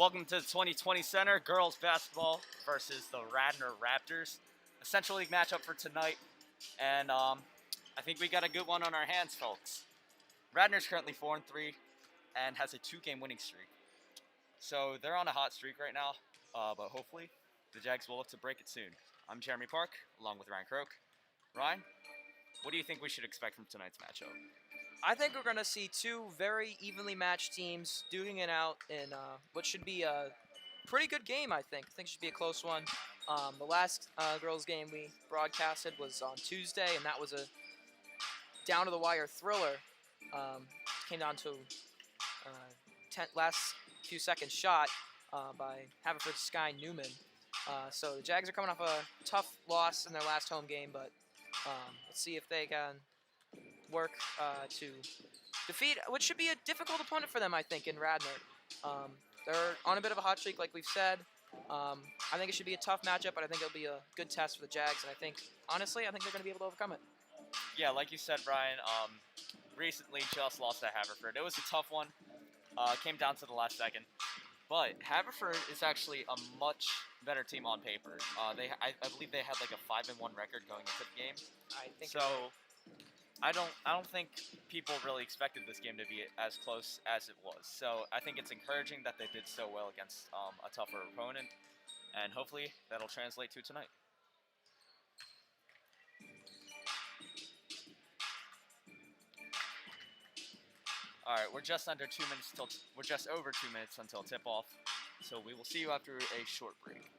Welcome to the 2020 Center, girls basketball versus the Radnor Raptors. A Central League matchup for tonight, and I think we got a good one on our hands, folks. Radnor's currently 4-3 and has a 2-game winning streak. So they're on a hot streak right now, but hopefully the Jags will look to break it soon. I'm Jeremy Park, along with Ryan Croak. Ryan, what do you think we should expect from tonight's matchup? I think we're going to see two very evenly matched teams duking it out in what should be a pretty good game, I think. I think it should be a close one. The last girls' game we broadcasted was on Tuesday, and that was a down-to-the-wire thriller. Came down to last few seconds shot by Haverford's Sky Newman. So the Jags are coming off a tough loss in their last home game, but let's see if they can work to defeat what should be a difficult opponent for them, I think, in Radnor. They're on a bit of a hot streak, like we've said. I think it should be a tough matchup, but I think it'll be a good test for the Jags, and honestly, I think they're going to be able to overcome it. Yeah, like you said, Brian, recently just lost to Haverford. It was a tough one. Came down to the last second. But Haverford is actually a much better team on paper. I believe they had like a 5-1 record going into the game. I think so. I don't think people really expected this game to be as close as it was. So I think it's encouraging that they did so well against a tougher opponent, and hopefully that'll translate to tonight. All right, we're just over 2 minutes until tip-off, so we will see you after a short break.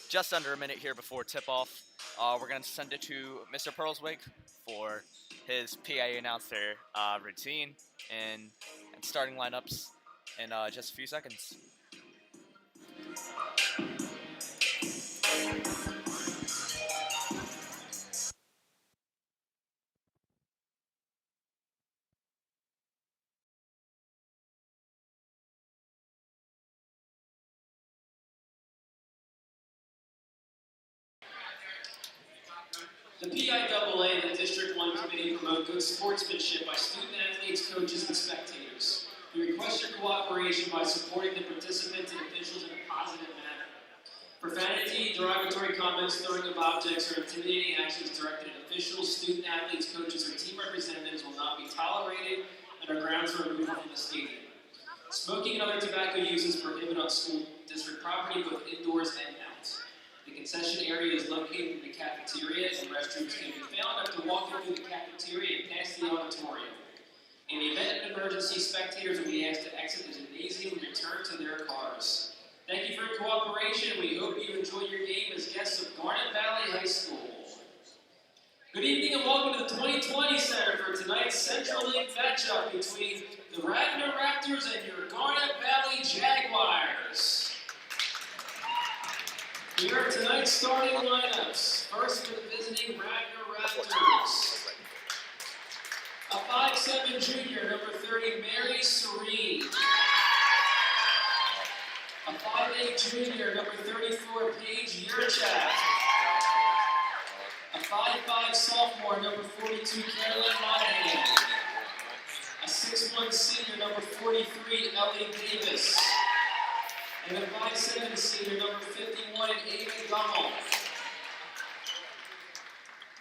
Just under a minute here before tip-off. We're going to send it to Mr. Pearlswig for his PA announcer routine and starting lineups in just a few seconds. The PIAA and the District 1 Committee promote good sportsmanship by student athletes, coaches, and spectators. We request your cooperation by supporting the participants and officials in a positive manner. Profanity, derogatory comments, throwing of objects, or intimidating actions directed at officials, student athletes, coaches, or team representatives will not be tolerated and are grounds for removal from the stadium. Smoking and other tobacco use is prohibited on school district property, both indoors and out. The concession area is located in the cafeteria, and restrooms can be found after walking through the cafeteria and past the auditorium. In the event of an emergency, spectators will be asked to exit the gymnasium and return to their cars. Thank you for your cooperation. We hope you enjoy your game as guests of Garnet Valley High School. Good evening and welcome to the 2020 Center for tonight's Central League matchup between the Radnor Raptors and your Garnet Valley Jaguars. Here are tonight's starting lineups. First for the visiting Radnor Raptors. A 5'7" junior, number 30, Mary Serene. A 5'8" junior, number 34, Paige Yurchak. A 5'5" sophomore, number 42, Caroline Monahan. A 6'1" senior, number 43, Ellie Davis. And then 5'7" senior number 51, Amy Gummel.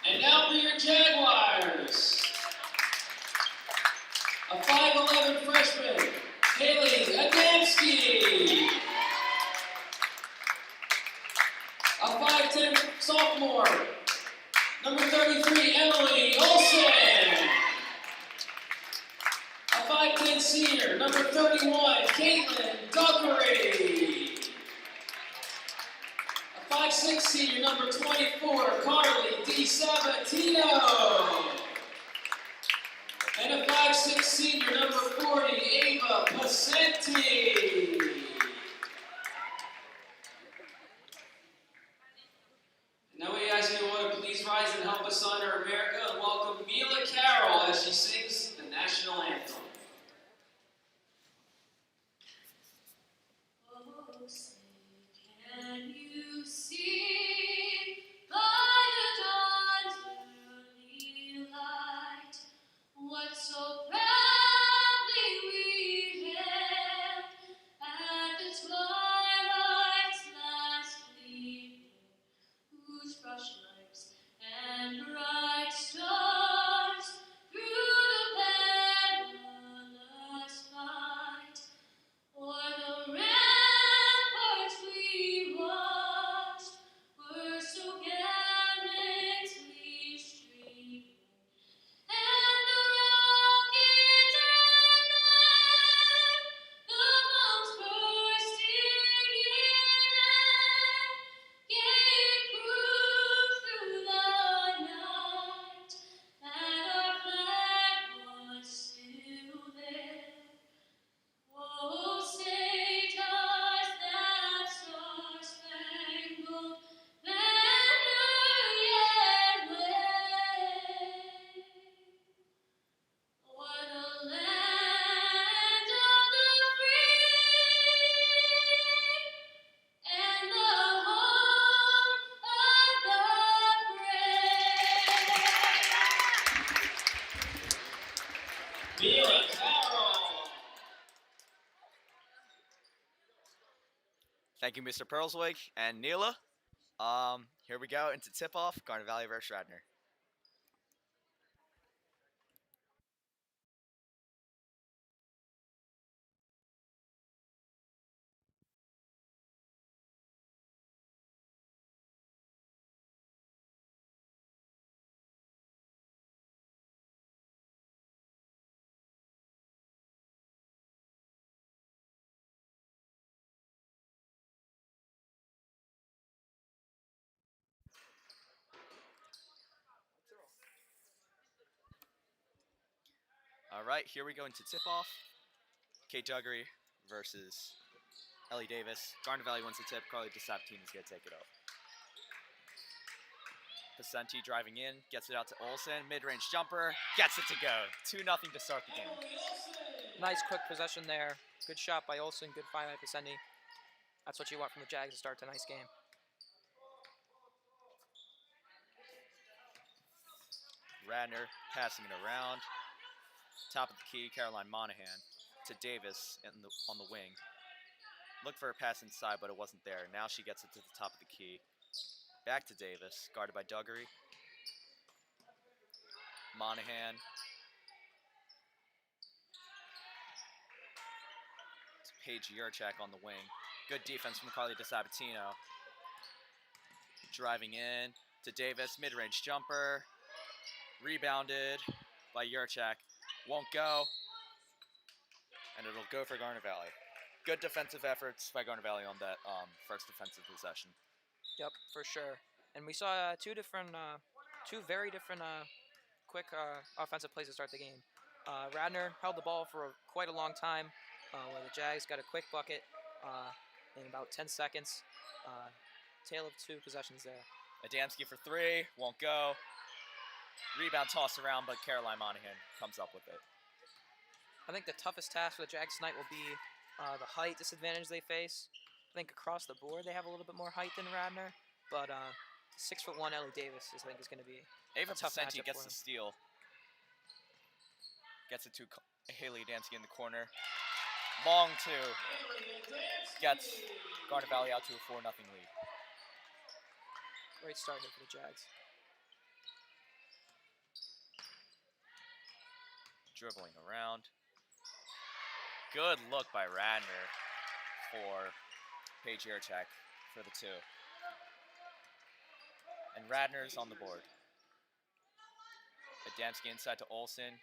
And now for your Jaguars. A 5'11" freshman, Haley Adamski. A 5'10" sophomore, number 33, Emily Olsen. A 5'10" senior, number 31, Caitlin Duggery. A 5'6" senior, number 24, Carly DiSabatino. And a 5'6" senior, number 40, Ava Pacenti. Now we ask you all to please rise and help us honor America and welcome Mila Carroll as she sings the national anthem. Oh, say, can you see by the dawn's early light what so proudly we hailed at the twilight's last gleaming, whose rushlights and bright stars through the perilous fight o'er the ramparts we watched were so gallantly streaming, and the rocket and then the bombs bursting in air gave proof through the night that our flag was still there. Oh, say does that star-spangled banner yet wave o'er the land of the free and the home of the brave? Mila Carroll. Thank you, Mr. Pearlswig and Neela. Here we go into tip-off, Garnet Valley versus Radnor. All right, here we go into tip-off. Kate Duggery versus Ellie Davis. Garnet Valley wins the tip. Carly DiSabatino is going to take it up. Pacenti driving in, gets it out to Olsen. Mid-range jumper, gets it to go. 2-0 to start the game. Nice quick possession there. Good shot by Olsen. Good find by Pacenti. That's what you want from the Jags to start tonight's game. Radnor passing it around. Top of the key, Caroline Monahan to Davis on the wing. Looked for a pass inside, but it wasn't there. Now she gets it to the top of the key. Back to Davis, guarded by Duggery. Monahan. To Paige Yurchak on the wing. Good defense from Carly DiSabatino. Driving in to Davis, mid-range jumper. Rebounded by Yurchak. Won't go. And it'll go for Garnet Valley. Good defensive efforts by Garnet Valley on that first defensive possession. Yep, for sure. And we saw two very different quick offensive plays to start the game. Radnor held the ball for quite a long time, where the Jags got a quick bucket in about 10 seconds. Tale of two possessions there. Adamski for three, won't go. Rebound tossed around, but Caroline Monahan comes up with it. I think the toughest task for the Jags tonight will be the height disadvantage they face. I think across the board they have a little bit more height than Radnor, but 6'1" Ellie Davis I think is going to be Ava a tough Pacenti matchup gets for the him. steal. Gets it to Haley Adamski in the corner. Long two. Gets Garnet Valley out to a 4-0 lead. Great start here for the Jags. Dribbling around. Good look by Radnor for Paige Yurchak for the 2. And Radnor's on the board. Adamski inside to Olsen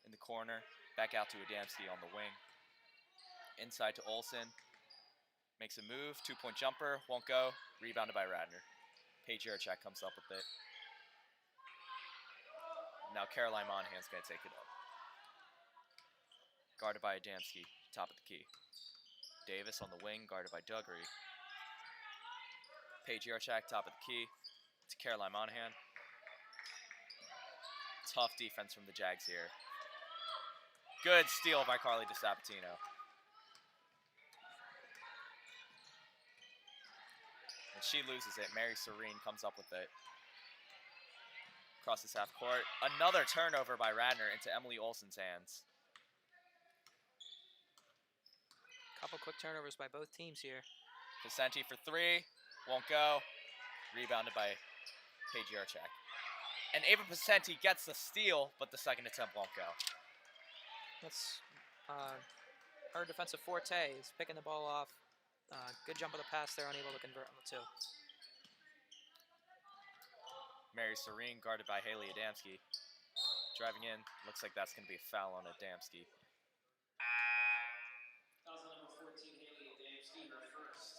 in the corner. Back out to Adamski on the wing. Inside to Olsen. Makes a move. 2-point jumper. Won't go. Rebounded by Radnor. Paige Yurchak comes up with it. Now Caroline Monahan's going to take it up. Guarded by Adamski. Top of the key. Davis on the wing. Guarded by Duggery. Paige Yurchak, top of the key. It's Caroline Monahan. Tough defense from the Jags here. Good steal by Carly DeSabatino. And she loses it. Mary Serene comes up with it. Crosses half court. Another turnover by Radnor into Emily Olsen's hands. Couple quick turnovers by both teams here. Vicente for 3. Won't go. Rebounded by Paige Yurchak. And Ava Vicente gets the steal, but the second attempt won't go. That's her defensive forte, is picking the ball off. Good jump of the pass there, unable to convert on the 2. Mary Serene guarded by Haley Adamski. Driving in, looks like that's going to be a foul on Adamski. Foul's on number 14, Haley Adamski, her first.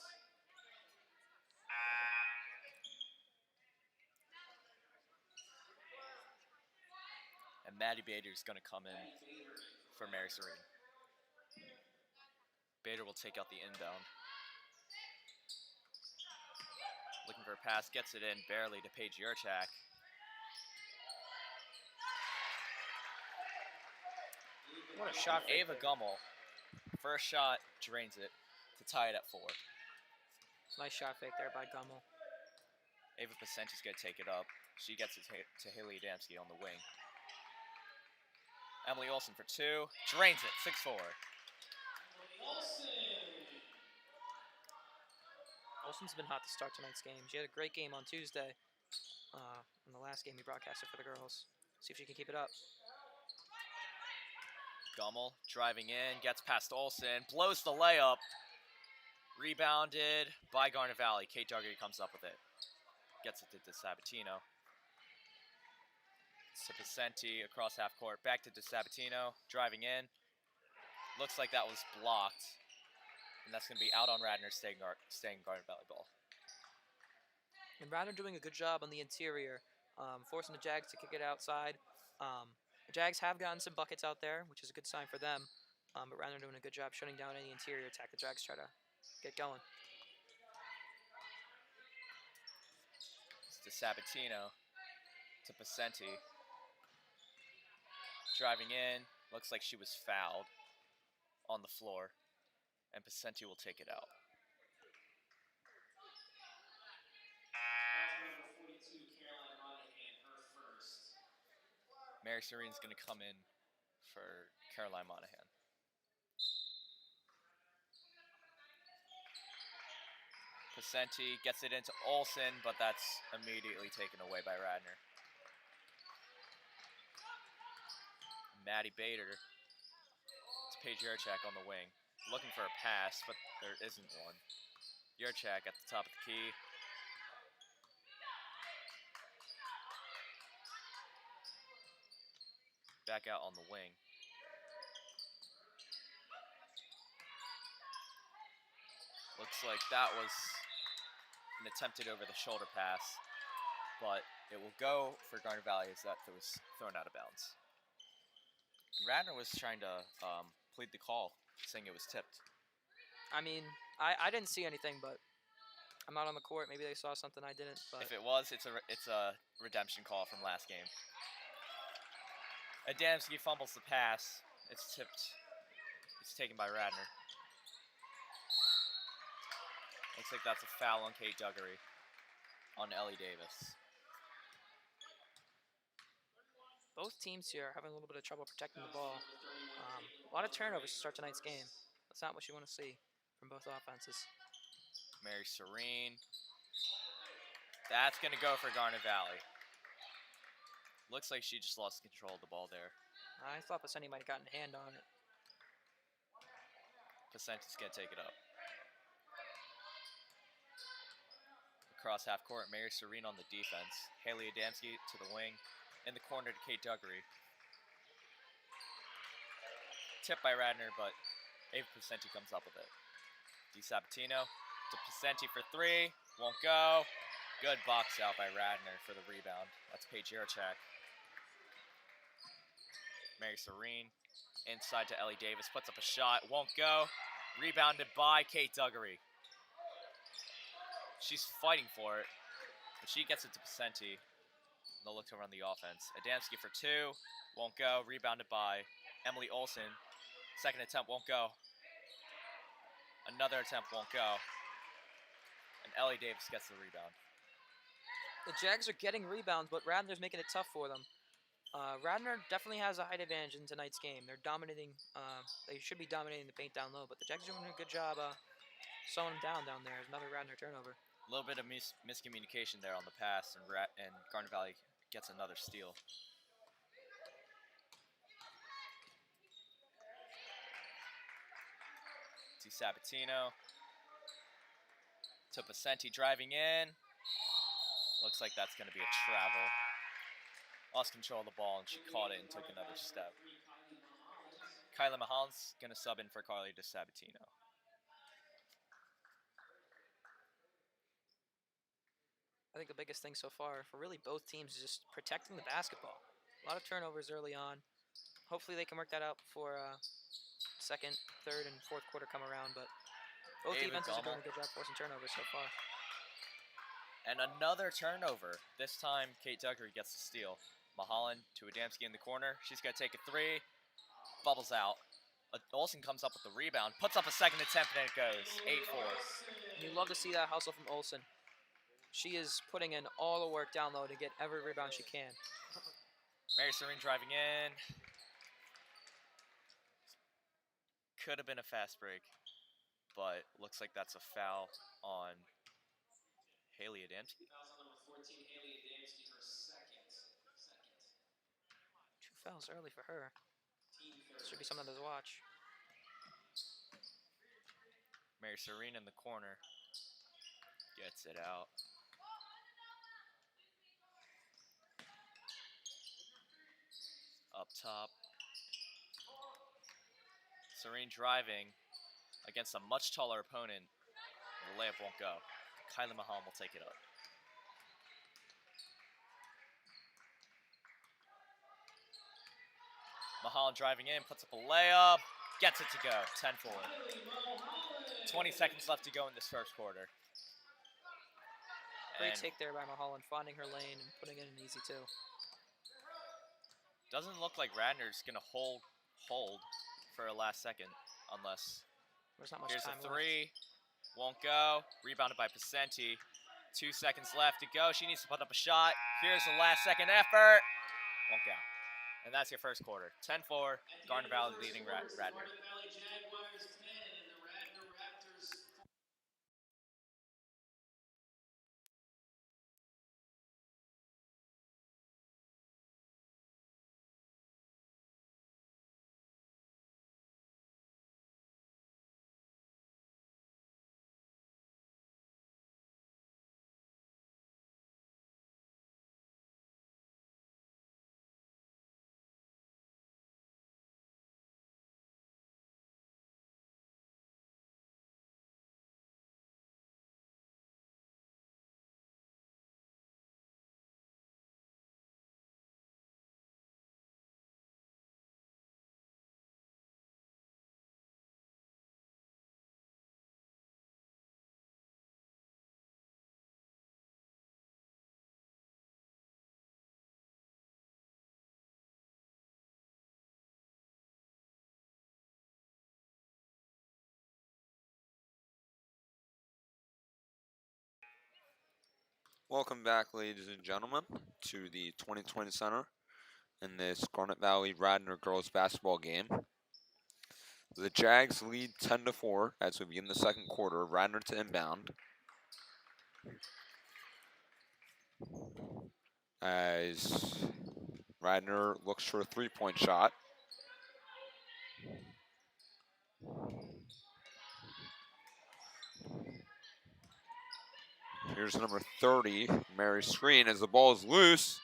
And Maddie Bader is going to come in for Mary Serene. Bader will take out the inbound. Looking for a pass, gets it in barely to Paige Yurchak. What a shot fake Ava there. Gummel, first shot, drains it to tie it at 4. Nice shot fake there by Gummel. Ava Vicenti's going to take it up. She gets it to Haley Adamski on the wing. Emily Olsen for 2, drains it, 6-4. Olsen's been hot to start tonight's game. She had a great game on Tuesday. In the last game we broadcasted for the girls. See if she can keep it up. Gummel driving in, gets past Olsen, blows the layup. Rebounded by Garnet Valley. Kate Duggery comes up with it. Gets it to DeSabatino. To Vicente across half court. Back to DeSabatino. Driving in. Looks like that was blocked. And that's going to be out on Radnor, staying Garnet Valley ball. And Radnor doing a good job on the interior, forcing the Jags to kick it outside. The Jags have gotten some buckets out there, which is a good sign for them. But Radnor doing a good job shutting down any interior attack the Jags try to get going. It's DeSabatino to Vicente. Driving in. Looks like she was fouled on the floor. And Vicente will take it out. Number 42, Caroline Monahan, her first. Mary Serene's going to come in for Caroline Monahan. Vicente gets it into Olsen, but that's immediately taken away by Radnor. Maddie Bader. It's Paige Yurchak on the wing. Looking for a pass, but there isn't one. Yurchak at the top of the key. Back out on the wing. Looks like that was an attempted over-the-shoulder pass, but it will go for Garnet Valley as that was thrown out of bounds. And Radnor was trying to plead the call, saying it was tipped. I mean, I didn't see anything, but I'm not on the court. Maybe they saw something I didn't. But If it was, it's a redemption call from last game. Adamski fumbles the pass. It's tipped. It's taken by Radnor. Looks like that's a foul on Kate Duggery on Ellie Davis. both teams here are having a little bit of trouble protecting the ball. A lot of turnovers to start tonight's game. That's not what you want to see from both offenses. Mary Serene. That's going to go for Garnet Valley. Looks like she just lost control of the ball there. I thought Paseni might have gotten a hand on it. Pasenti's going to take it up. Across half court, Mary Serene on the defense. Haley Adamski to the wing. In the corner to Kate Duggery. Tipped by Radnor, but Ava Pasenti comes up with it. Di Sabatino to Pasenti for three. Won't go. Good box out by Radnor for the rebound. That's Paige Yarchak. Mary Serene inside to Ellie Davis. Puts up a shot. Won't go. Rebounded by Kate Duggery. She's fighting for it, but she gets it to Pasenti. They'll look to run the offense. Adamski for two. Won't go. Rebounded by Emily Olson. Second attempt won't go. Another attempt won't go. And Ellie Davis gets the rebound. The Jags are getting rebounds, but Radnor's making it tough for them. Radnor definitely has a height advantage in tonight's game. They're dominating. They should be dominating the paint down low, but the Jags are doing a good job slowing them down there. There's another Radnor turnover. A little bit of miscommunication there on the pass, and Garnet Valley gets another steal. Di Sabatino to Pasenti driving in. Looks like that's going to be a travel. Lost control of the ball, and she caught it and took another step. Kyla Mahan's going to sub in for Carly Di Sabatino. I think the biggest thing so far for really both teams is just protecting the basketball. A lot of turnovers early on. Hopefully they can work that out before second, third, and fourth quarter come around, but both Ava defenses are doing Gummel. a good job forcing turnovers so far. And another turnover. This time, Kate Duggery gets the steal. Mahalan to Adamski in the corner. She's going to take a three. Bubbles out. Olsen comes up with the rebound. Puts up a second attempt, and it goes. 8-4. You love to see that hustle from Olsen. She is putting in all the work down low to get every rebound she can. Mary Serene driving in. Could have been a fast break, but looks like that's a foul on Haley Adamski. Fouls on number 14, Haley Adamski, her second. 2 fouls early for her. Team third. Should be something to watch. Mary Serene in the corner. Gets it out. Up top. Serene driving against a much taller opponent. The layup won't go. Kylie Mahal will take it up. Mahal driving in, puts up a layup, gets it to go. 10-4. 20 seconds left to go in this first quarter. Great And take there by Mahalan, finding her lane and putting it in easy too. doesn't look like Radnor's gonna hold for a last second, unless There's not much here's time a three. Won't go. Rebounded by Pasenti. 2 seconds left to go. She needs to put up a shot. Here's the last second effort. Won't go. And that's your first quarter. 10-4. Garnet Valley leading Radnor. Garnet Valley Jaguars 10 and the Radnor Raptors Welcome back, ladies and gentlemen, to the 2020 Center in this Garnet Valley Radnor girls basketball game. The Jags lead 10-4 as we begin the second quarter. Radnor to inbound. As Radnor looks for a three-point shot. Here's number 30, Mary Screen, as the ball is loose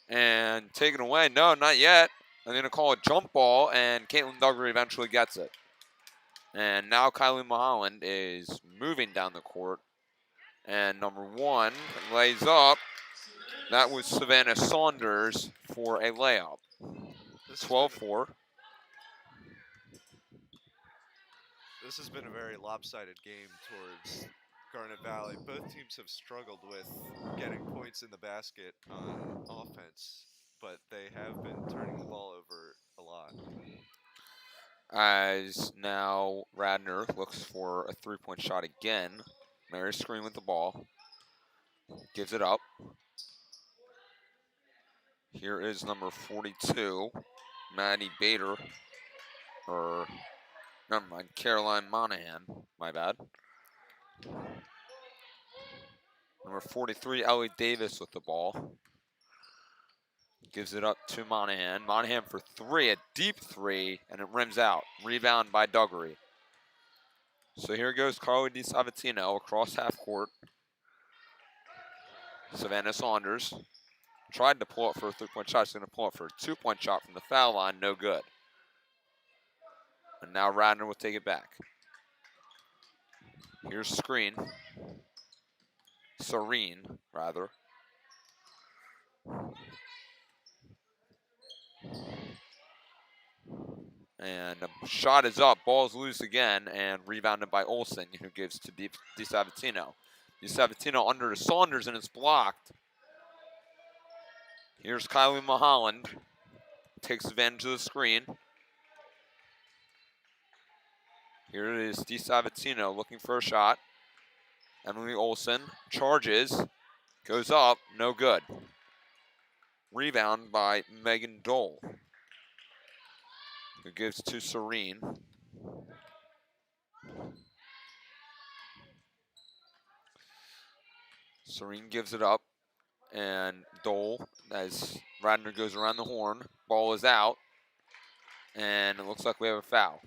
and taken away. No, not yet. I'm going to call a jump ball, and Caitlin Duggar eventually gets it. And now Kylie Mulholland is moving down the court. And number 1 lays up. That was Savannah Saunders for a layup. 12-4. This has been a very lopsided game towards Garnet Valley. Both teams have struggled with getting points in the basket on offense, but they have been turning the ball over a lot. As now Radnor looks for a three-point shot again. Mary Screen with the ball. Gives it up. Here is number 42, Maddie Bader, or never mind, Caroline Monahan, my bad. Number 43, Ellie Davis with the ball. Gives it up to Monahan. Monahan for three, a deep three, and it rims out. Rebound by Duggery. So here goes Carly DiSavatino across half court. Savannah Saunders tried to pull up for a three-point shot. She's going to pull up for a two-point shot from the foul line. No good. And now Radnor will take it back. Here's Screen. Serene, rather. And the shot is up. Ball's loose again and rebounded by Olsen, who gives to DiSavatino. DiSavatino under to Saunders, and it's blocked. Here's Kylie Mulholland. Takes advantage of the screen. Here it is DiSavatino looking for a shot. Emily Olsen charges. Goes up. No good. Rebound by Megan Dole, who gives to Serene. Serene gives it up, and Dole, as Radnor goes around the horn, ball is out, and it looks like we have a foul.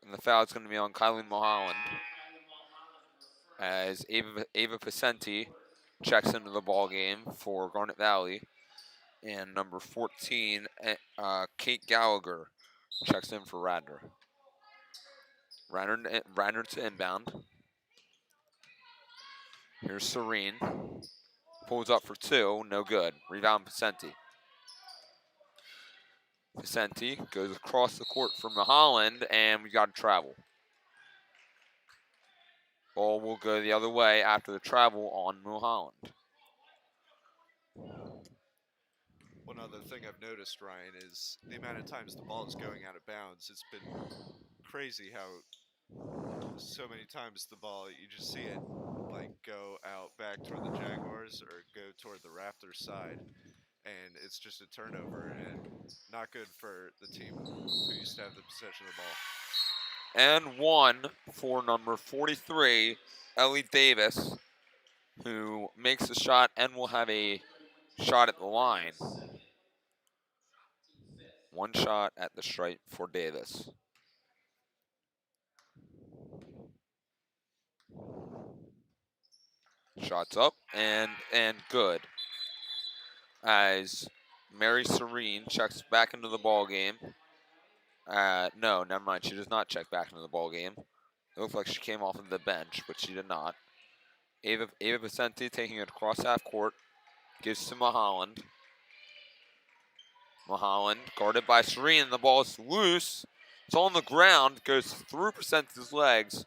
And the foul is going to be on Kylie Mulholland, as Ava Pacenti checks into the ball game for Garnet Valley, and number 14, Kate Gallagher, checks in for Radnor. Radnor to inbound. Here's Serene. Pulls up for two, no good. Rebound Pacenti. Pacenti goes across the court for Mulholland, and we got to travel. Ball will go the other way after the travel on Mulholland. One other thing I've noticed, Ryan, is the amount of times the ball is going out of bounds. It's been crazy how so many times the ball, you just see it like go out back toward the Jaguars or go toward the Raptors side, and it's just a turnover and not good for the team who used to have the possession of the ball. And one for number 43, Ellie Davis, who makes the shot and will have a shot at the line. One shot at the stripe for Davis. Shots up and good. As Mary Serene checks back into the ball game. No, never mind. She does not check back into the ball game. It looked like she came off of the bench, but she did not. Ava Pacenti taking it across half court. Gives to Mulholland. Mulholland guarded by Serene. The ball is loose. It's on the ground. Goes through Pacenti's legs,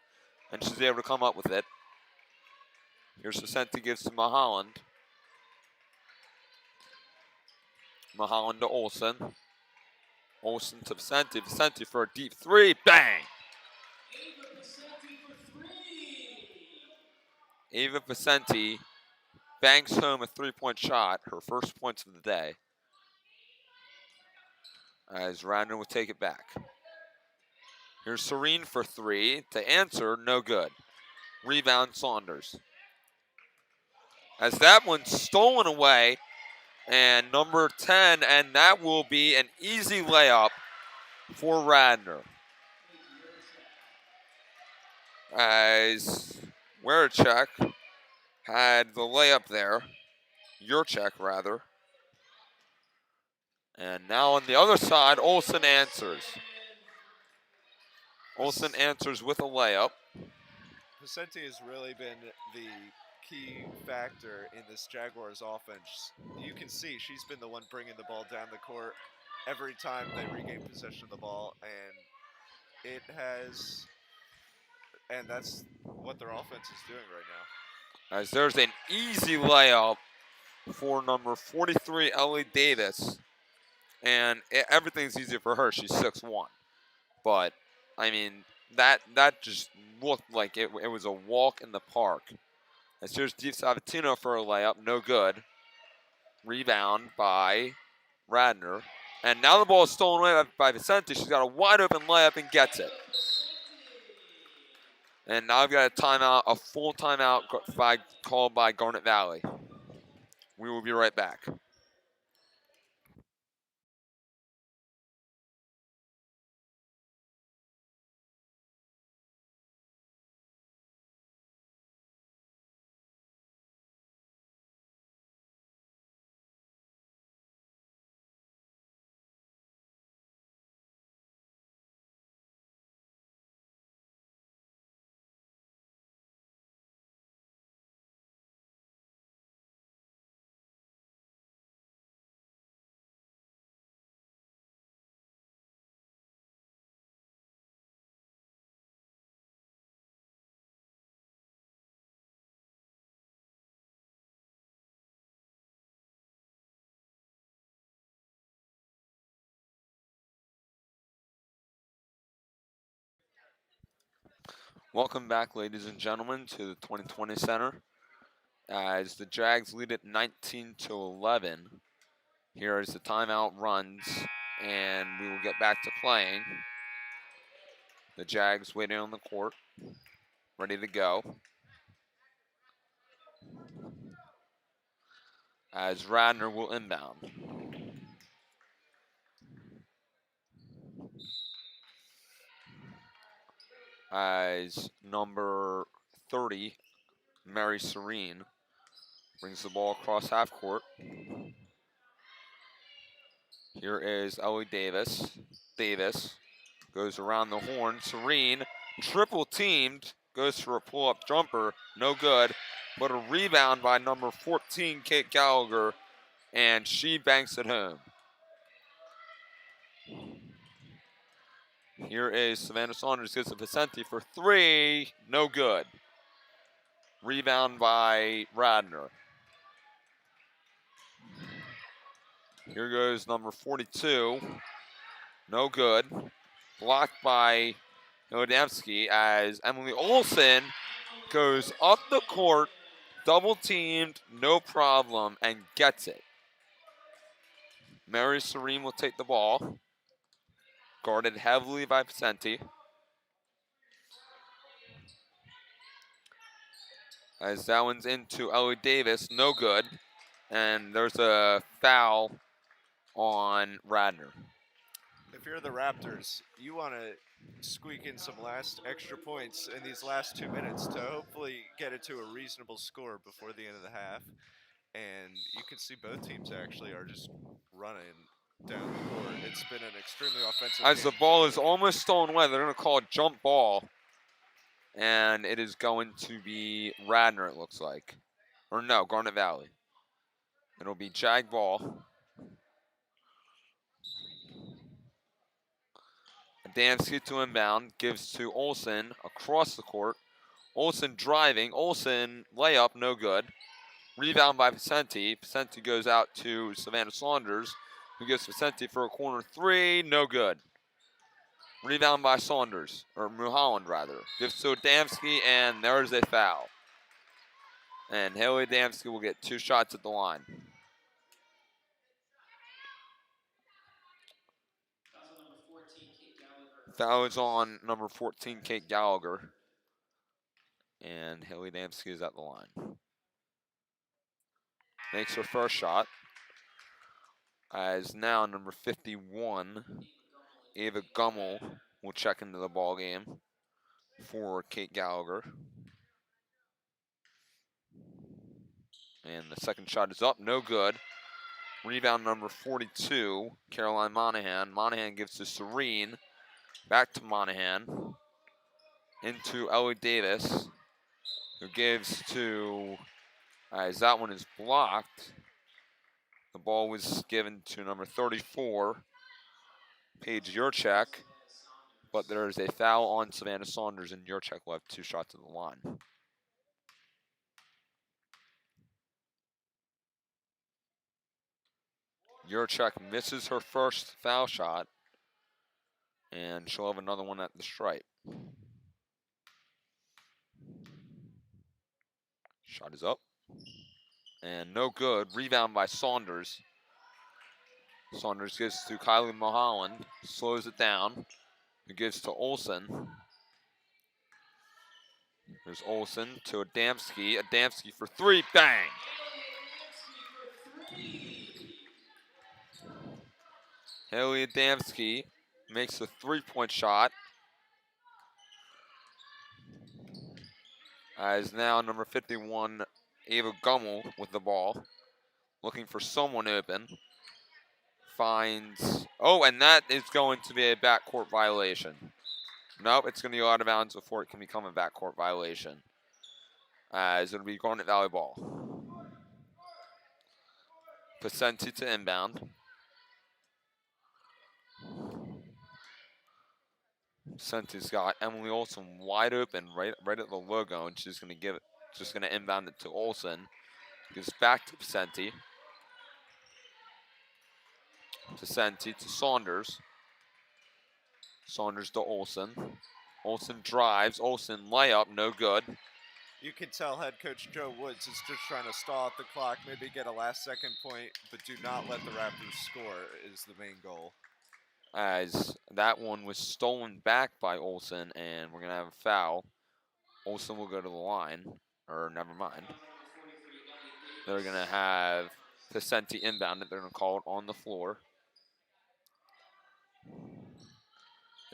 and she's able to come up with it. Here's Pacenti, gives to Mulholland. Mulholland to Olsen. Olsen to Pacenti. Pacenti for a deep three. Bang! Ava Pacenti bangs home a three-point shot, her first points of the day. as Radnor will take it back. Here's Serene for three. To answer, no good. Rebound, Saunders. As that one's stolen away, and number 10, and that will be an easy layup for Radnor. As Werechek had the layup there, Yurchek rather. And now on the other side, Olsen answers. Olsen answers with a layup. Vicente has really been the key factor in this Jaguars offense. You can see she's been the one bringing the ball down the court every time they regain possession of the ball, and that's what their offense is doing right now. As there's an easy layup for number 43, Ellie Davis. And everything's easy for her. She's 6'1". But, I mean, that just looked like it was a walk in the park. As here's Deep Sabatino for a layup, no good. Rebound by Radnor. And now the ball is stolen away by Vicente. She's got a wide open layup and gets it. And now I've got a timeout, a full timeout called by Garnet Valley. We will be right back. Welcome back, ladies and gentlemen, to the 2020 Center. As the Jags lead it 19-11. Here as the timeout runs, and we will get back to playing. The Jags waiting on the court, ready to go. As Radnor will inbound. As number 30, Mary Serene, brings the ball across half court. Here is Ellie Davis. Davis goes around the horn. Serene, triple teamed, goes for a pull-up jumper, no good. But a rebound by number 14, Kate Gallagher, and she banks it home. Here is Savannah Saunders, gets to Vicente for three, no good. Rebound by Radnor. Here goes number 42, no good. Blocked by Nodemski as Emily Olsen goes up the court, double teamed, no problem, and gets it. Mary Serene will take the ball, guarded heavily by Vicente. As that one's into Ellie Davis, no good. And there's a foul on Radnor. If you're the Raptors, you want to squeak in some last extra points in these last 2 minutes to hopefully get it to a reasonable score before the end of the half. And you can see both teams actually are just running down the court. It's been an extremely offensive As game. the ball is almost stolen away, they're going to call a jump ball. And it is going to be Radnor, it looks like. Or no, Garnet Valley. It'll be Jag ball. Adamski to inbound, gives to Olsen across the court. Olsen driving, Olsen layup, no good. Rebound by Vicente. Vicente goes out to Savannah Saunders, who gives Vicente for a corner three, no good. Rebound by Saunders, or Mulholland rather. Gives to Adamski, and there's a foul. And Haley Adamski will get 2 shots at the line. Foul is on number 14, Kate Gallagher. And Haley Damsky is at the line. Makes her first shot. As now number 51, Ava Gummel, will check into the ball game for Kate Gallagher. And the second shot is up, no good. Rebound number 42, Caroline Monahan. Monahan gives to Serene. Back to Monahan. Into Ellie Davis, who gives to, as that one is blocked. The ball was given to number 34, Paige Yurchek. But there is a foul on Savannah Saunders, and Yurchek will have 2 shots at the line. Yurchek misses her first foul shot, and she'll have another one at the stripe. Shot is up, and no good. Rebound by Saunders. Saunders gives to Kylie Mulholland, slows it down. He gives to Olsen. There's Olsen to Adamski. Adamski for 3, bang! Haley Adamski makes a 3-point shot. As now number 51, Ava Gummel with the ball. Looking for someone open. Finds, oh, and that is going to be a backcourt violation. Nope, it's going to go out of bounds before it can become a backcourt violation. As it'll be Garnet Valley ball. Pacenti to inbound. Pacenti's got Emily Olsen wide open right at the logo, and she's going to give it, just going to inbound it to Olsen. Gives back to Pacenti. Pacenti to Saunders. Saunders to Olsen. Olsen drives. Olsen layup, no good. You can tell head coach Joe Woods is just trying to stall out the clock, maybe get a last-second point, but do not let the Raptors score is the main goal. As that one was stolen back by Olsen, and we're going to have a foul. Olsen will go to the line, or never mind. They're going to have Pacenti inbound it. They're going to call it on the floor.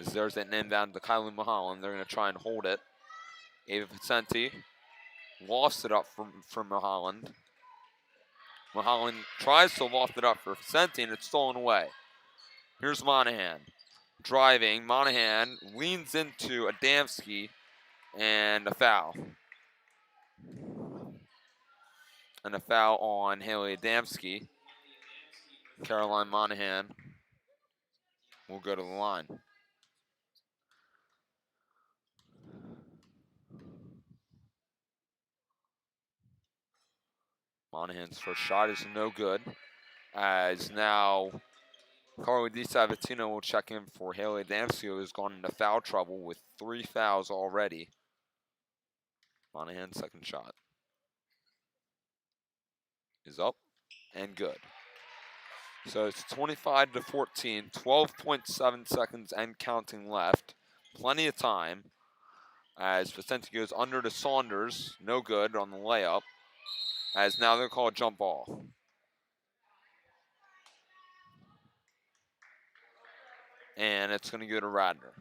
As there's an inbound to Kylie Mulholland. They're going to try and hold it. Ava Pacenti lost it up from Mulholland. Mulholland tries to loft it up for Pacenti, and it's stolen away. Here's Monahan driving. Monahan leans into Adamski, and a foul. And a foul on Haley Adamski. Caroline Monahan will go to the line. Monahan's first shot is no good. As now Carly DiSabatino will check in for Haley Adamski, who has gone into foul trouble with 3 fouls already. Monahan's second shot is up and good. So it's 25-14, 12.7 seconds and counting left. Plenty of time as Pacenti goes under to Saunders. No good on the layup. As now they're called jump ball. And it's going to go to Radnor.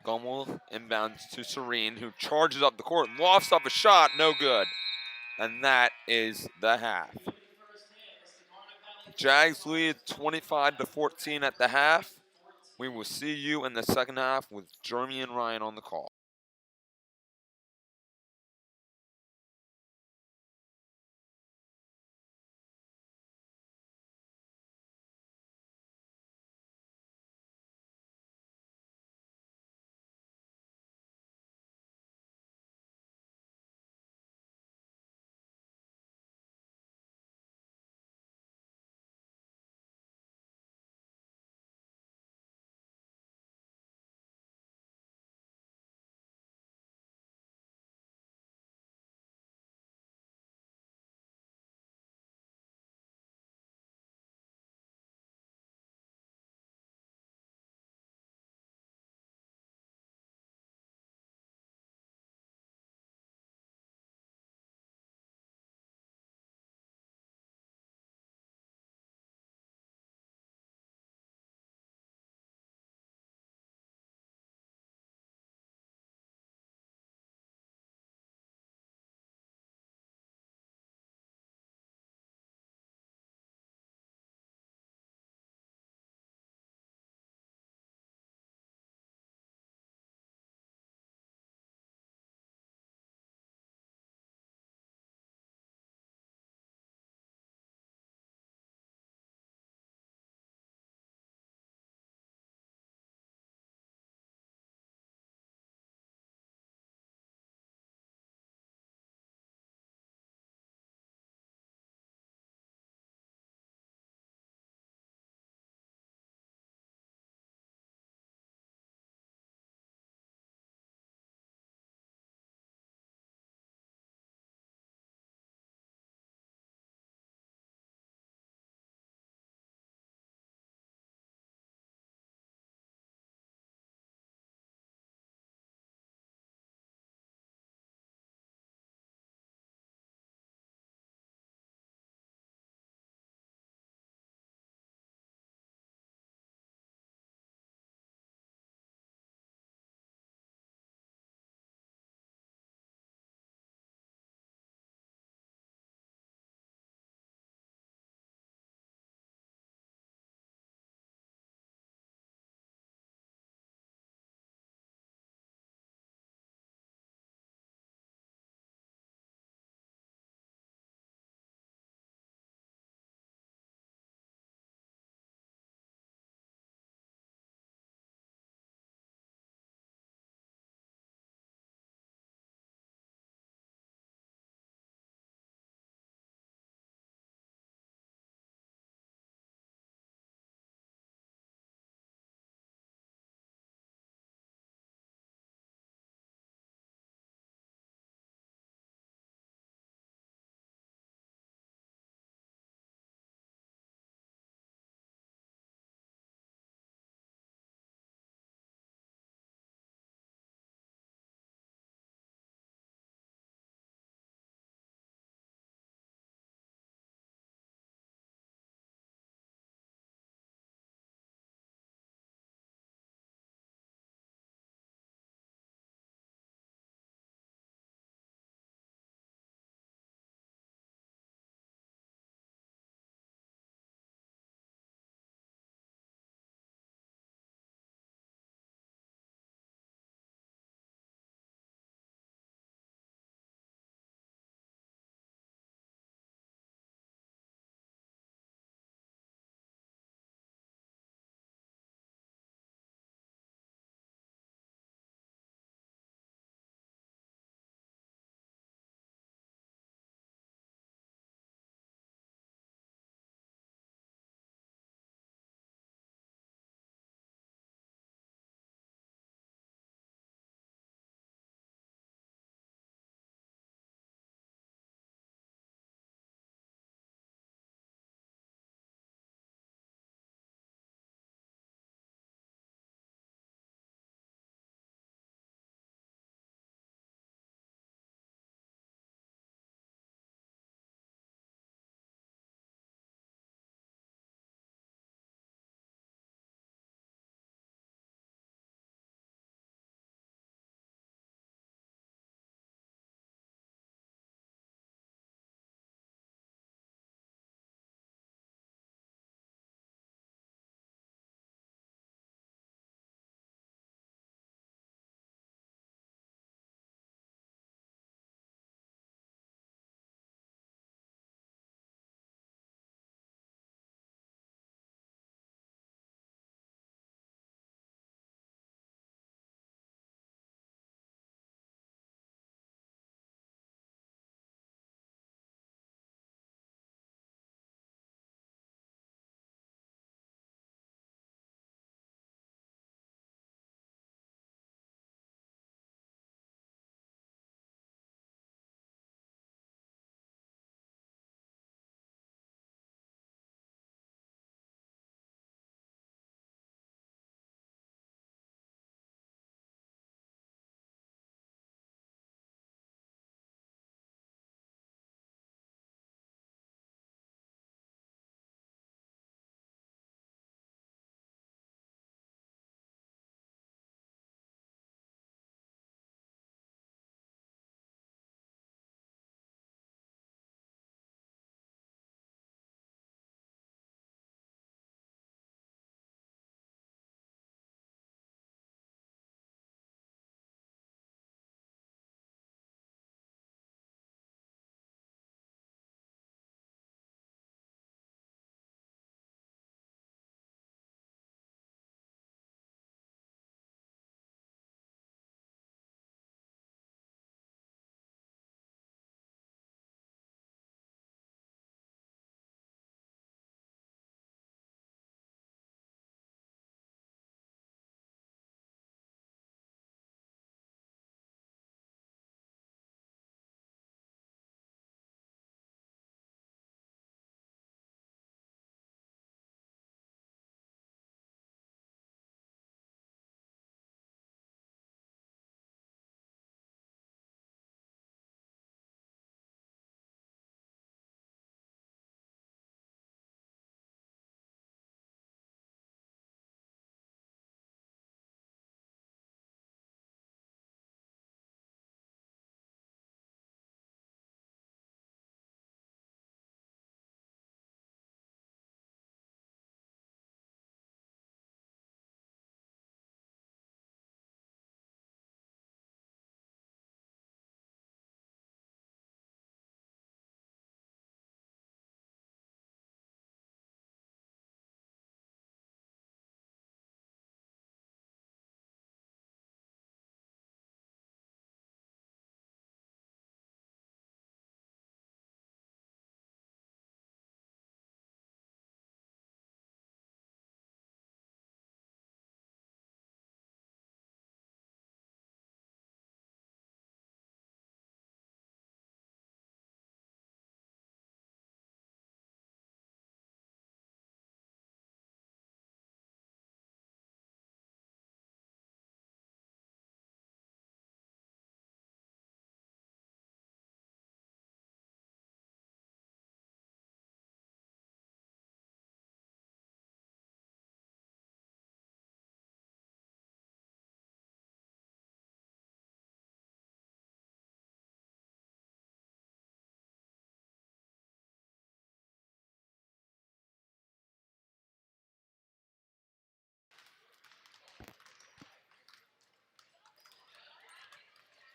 Gummel inbounds to Serene, who charges up the court, lofts up a shot, no good. And that is the half. Jags lead 25-14 at the half. We will see you in the second half with Jeremy and Ryan on the call.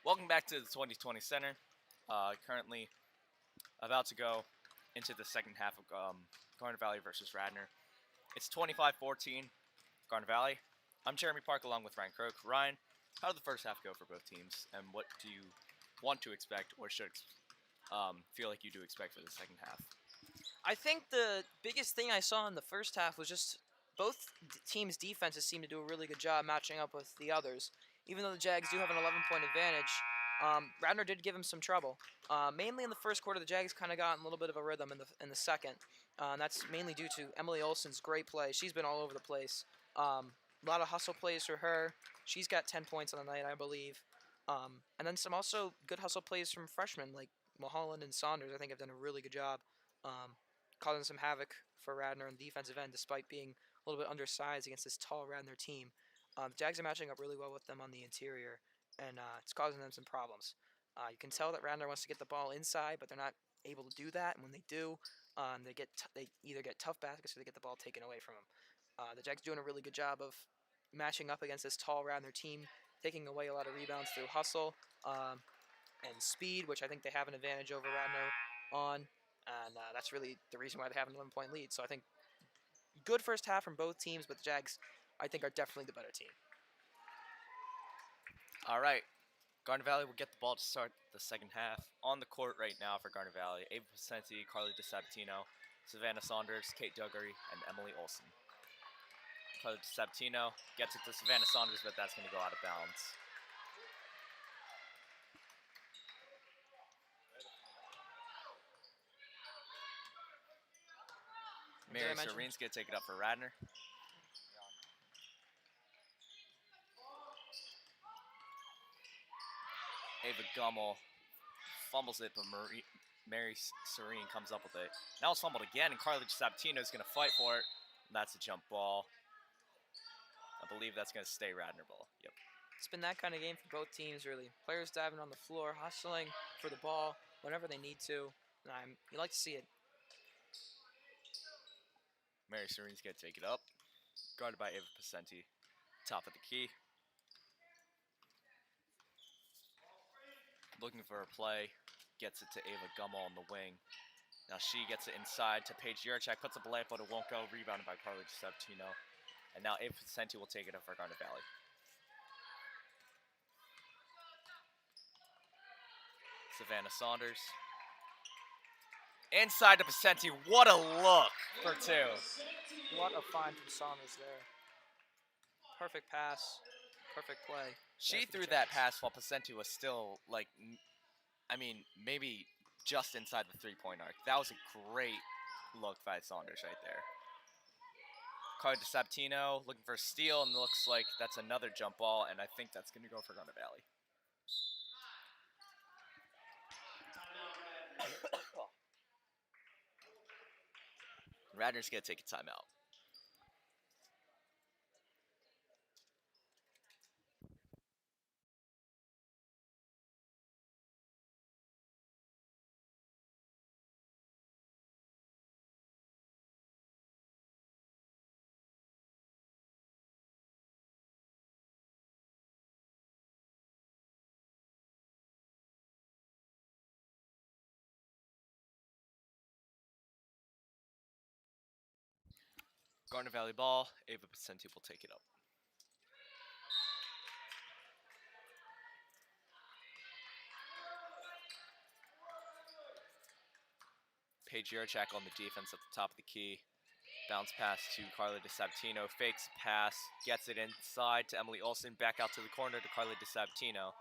Welcome back to the 2020 Center. Currently about to go into the second half of Garnet Valley versus Radnor. It's 25-14, Garnet Valley. I'm Jeremy Park along with Ryan Croak. Ryan, how did the first half go for both teams, and what do you want to expect or should feel like you do expect for the second half? I think the biggest thing I saw in the first half was just both teams' defenses seem to do a really good job matching up with the others. Even though the Jags do have an 11-point advantage, Radnor did give them some trouble. Mainly in the first quarter, the Jags kind of got in a little bit of a rhythm in the second. And that's mainly due to Emily Olson's great play. She's been all over the place. A lot of hustle plays for her. She's got 10 points on the night, I believe. And then some also good hustle plays from freshmen like Mulholland and Saunders. I think have done a really good job causing some havoc for Radnor on the defensive end, despite being a little bit undersized against this tall Radnor team. The Jags are matching up really well with them on the interior, and it's causing them some problems. You can tell that Radnor wants to get the ball inside, but they're not able to do that. And when they do, they either get tough baskets or they get the ball taken away from them. The Jags are doing a really good job of matching up against this tall Radnor team, taking away a lot of rebounds through hustle and speed, which I think they have an advantage over Radnor on. And that's really the reason why they have an 11-point lead. So I think good first half from both teams, but the Jags, I think, are definitely the better team. All right. Garnet Valley will get the ball to start the second half. On the court right now for Garnet Valley, Ava Pacenti, Carly DeSabatino, Savannah Saunders, Kate Duggery, and Emily Olson. Carly DeSabatino gets it to Savannah Saunders, but that's going to go out of bounds. Mary Serene's going to take it up for Radnor. Ava Gummel fumbles it, but Mary Serene comes up with it. Now it's fumbled again, and Carly Sabatino is going to fight for it. That's a jump ball. I believe that's going to stay Radnor ball. Yep. It's been that kind of game for both teams, really. Players diving on the floor, hustling for the ball whenever they need to. You like to see it. Mary Serene's going to take it up. Guarded by Ava Pacenti. Top of the key. Looking for a play. Gets it to Ava Gummel on the wing. Now she gets it inside to Paige Yurchak. Puts up a layup, but it won't go. Rebounded by Carly Sabatino. And now Ava Pacenti will take it up for Garnet Valley. Savannah Saunders. Inside to Pacenti. What a look for two. What a find from Saunders there. Perfect pass. Perfect play. She threw that pass while Pacenti was still, like, maybe just inside the three-point arc. That was a great look by Saunders right there. Carly DeSabatino looking for a steal, and looks like that's another jump ball, and I think that's going to go for Garnet Valley. Radnor's going to take a timeout. Garnet Valley ball. Ava Pacenti will take it up. Paige Yurchak on the defense at the top of the key. Bounce pass to Carly DeSabatino. Fakes pass. Gets it inside to Emily Olson. Back out to the corner to Carly DeSabatino.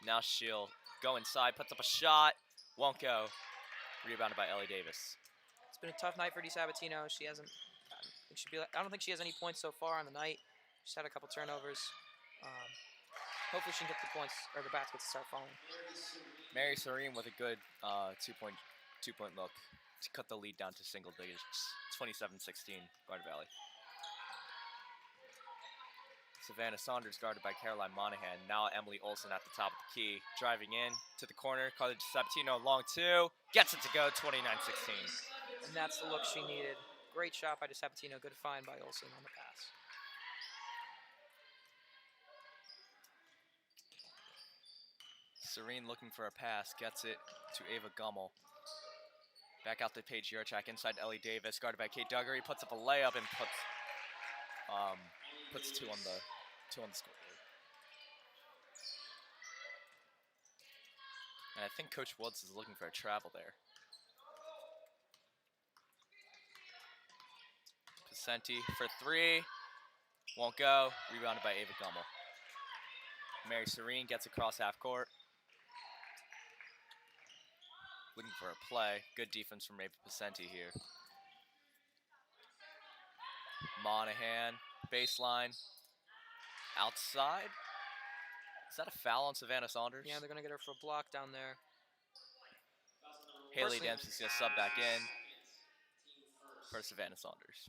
Now she'll go inside. Puts up a shot. Won't go. Rebounded by Ellie Davis. It's been a tough night for DeSabatino. She hasn't. I don't think she has any points so far on the night. She's had a couple turnovers. Hopefully she can get the points or the baskets to start falling. Mary Serene with a good two-point look to cut the lead down to single digits. 27-16, Garnet Valley. Savannah Saunders guarded by Caroline Monahan. Now Emily Olson at the top of the key. Driving in to the corner. Carly Sabatino long two. Gets it to go, 29-16. And that's the look she needed. Great shot by DeSabatino. Good find by Olson on the pass. Serene looking for a pass, gets it to Ava Gummel. Back out to Paige Yurchak inside Ellie Davis, guarded by Kate Duggery, puts up a layup and puts two on the scoreboard. And I think Coach Woods is looking for a travel there. Pacenti for three, won't go. Rebounded by Ava Gummel. Mary Serene gets across half court. Looking for a play. Good defense from Ava Pacenti here. Monahan, baseline, outside. Is that a foul on Savannah Saunders? Yeah, they're going to get her for a block down there. Haley Personally- Dempsey's going to sub back in for Savannah Saunders.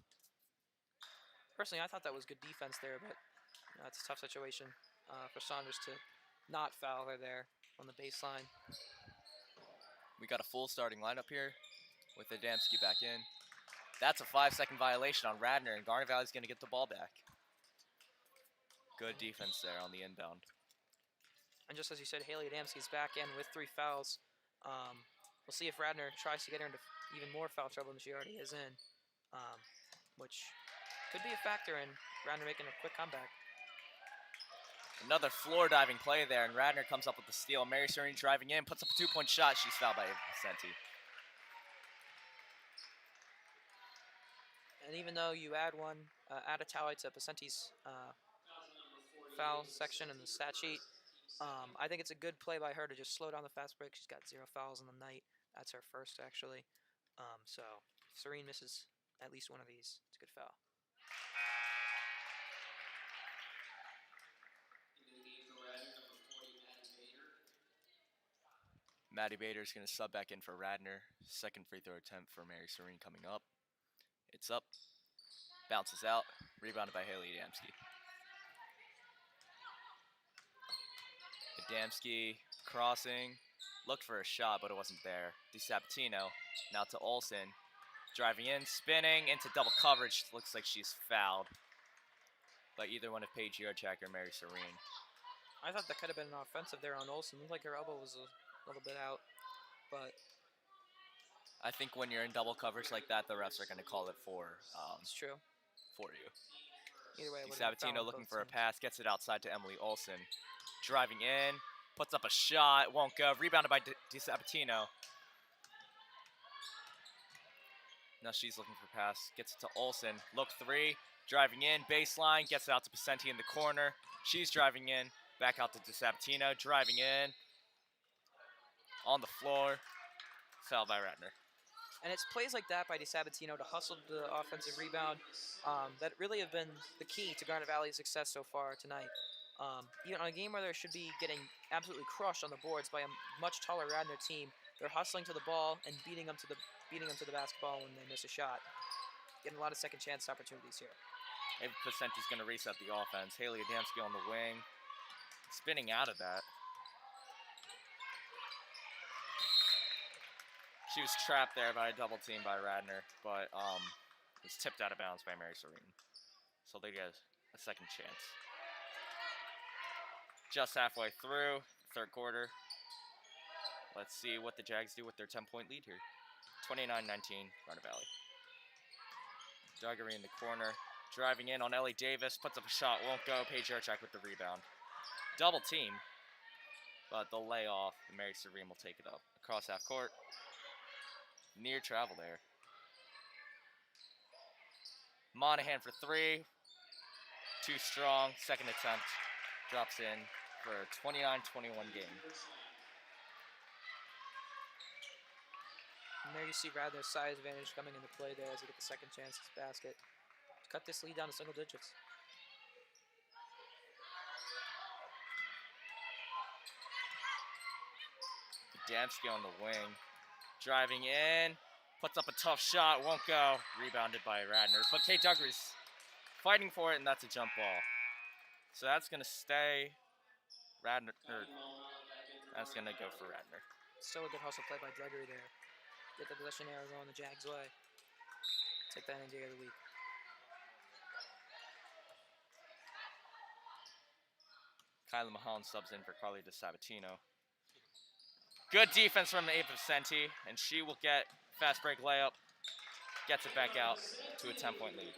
Personally, I thought that was good defense there, but it's a tough situation for Saunders to not foul her there on the baseline. We got a full starting lineup here with Adamski back in. That's a 5-second violation on Radnor, and Garnet Valley's going to get the ball back. Good defense there on the inbound. And just as you said, Haley Adamski's back in with 3 fouls. We'll see if Radnor tries to get her into even more foul trouble than she already is in, which could be a factor in Radnor making a quick comeback. Another floor diving play there, and Radnor comes up with the steal. Mary Serene driving in, puts up a 2-point shot. She's fouled by Ava Pacenti. And even though you add a tally to Pacenti's foul section in the stat sheet, I think it's a good play by her to just slow down the fast break. She's got 0 fouls on the night. That's her first, actually. So if Serene misses at least one of these, it's a good foul. Maddie Bader's going to sub back in for Radnor. Second free throw attempt for Mary Serene coming up. It's up. Bounces out. Rebounded by Haley Adamski. Adamski crossing. Looked for a shot, but it wasn't there. DiSabatino now to Olsen. Driving in, spinning into double coverage. Looks like she's fouled by either one of Paige Yurchak or Mary Serene. I thought that could have been an offensive there on Olsen. Looked like her elbow was a little bit out, but I think when you're in double coverage like that, the refs are going to call it for it's true. you. Either way, it would've been a foul DiSabatino on looking both for a teams. pass, gets it outside to Emily Olsen. Driving in, puts up a shot, won't go. Rebounded by DiSabatino. Now she's looking for a pass, gets it to Olsen. Look three, driving in, baseline, gets it out to Pacenti in the corner. She's driving in, back out to DiSabatino, driving in. On the floor, fouled by Radnor. And it's plays like that by DiSabatino to hustle the offensive rebound that really have been the key to Garnet Valley's success so far tonight. Even on a game where they should be getting absolutely crushed on the boards by a much taller Radnor team, they're hustling to the ball and beating them to the basketball when they miss a shot. Getting a lot of second chance opportunities here. Ava Pacenti's going to reset the offense. Haley Adamski on the wing, spinning out of that. She was trapped there by a double team by Radnor, but was tipped out of bounds by Mary Serene. So they get a second chance. Just halfway through, third quarter. Let's see what the Jags do with their 10-point lead here. 29-19, Garnet Valley. Duggery in the corner, driving in on Ellie Davis, puts up a shot, won't go. Paige Yurchak with the rebound. Double team, but they'll lay off, and Mary Serene will take it up. Across half court. Near travel there. Monahan for three. Too strong. Second attempt. Drops in for a 29-21 game. And there you see Radnor's size advantage coming into play there as they get the second chance at this basket. Cut this lead down to single digits. Adamski on the wing. Driving in. Puts up a tough shot. Won't go. Rebounded by Radnor. But Kate Duggery's fighting for it, and that's a jump ball. So that's going to stay Radnor. That's going to go for Radnor. Still a good hustle play by Duggery there. Get the possession arrow going the Jags' way. Take that into the other week. Kyla Mahan subs in for Carly DiSabatino. Good defense from Ava Vicenti, and she will get fast break layup. Gets it back out to a 10-point lead.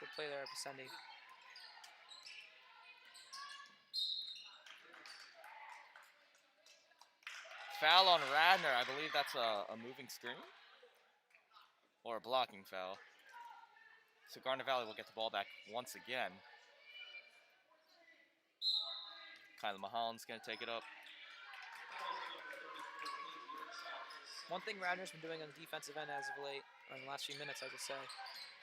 Good play there, Vicendi. Foul on Radnor. I believe that's a moving screen or a blocking foul. So Garnet Valley will get the ball back once again. Kyla Mahalan's going to take it up. One thing Radnor's been doing on the defensive end as of late, or in the last few minutes, I should say,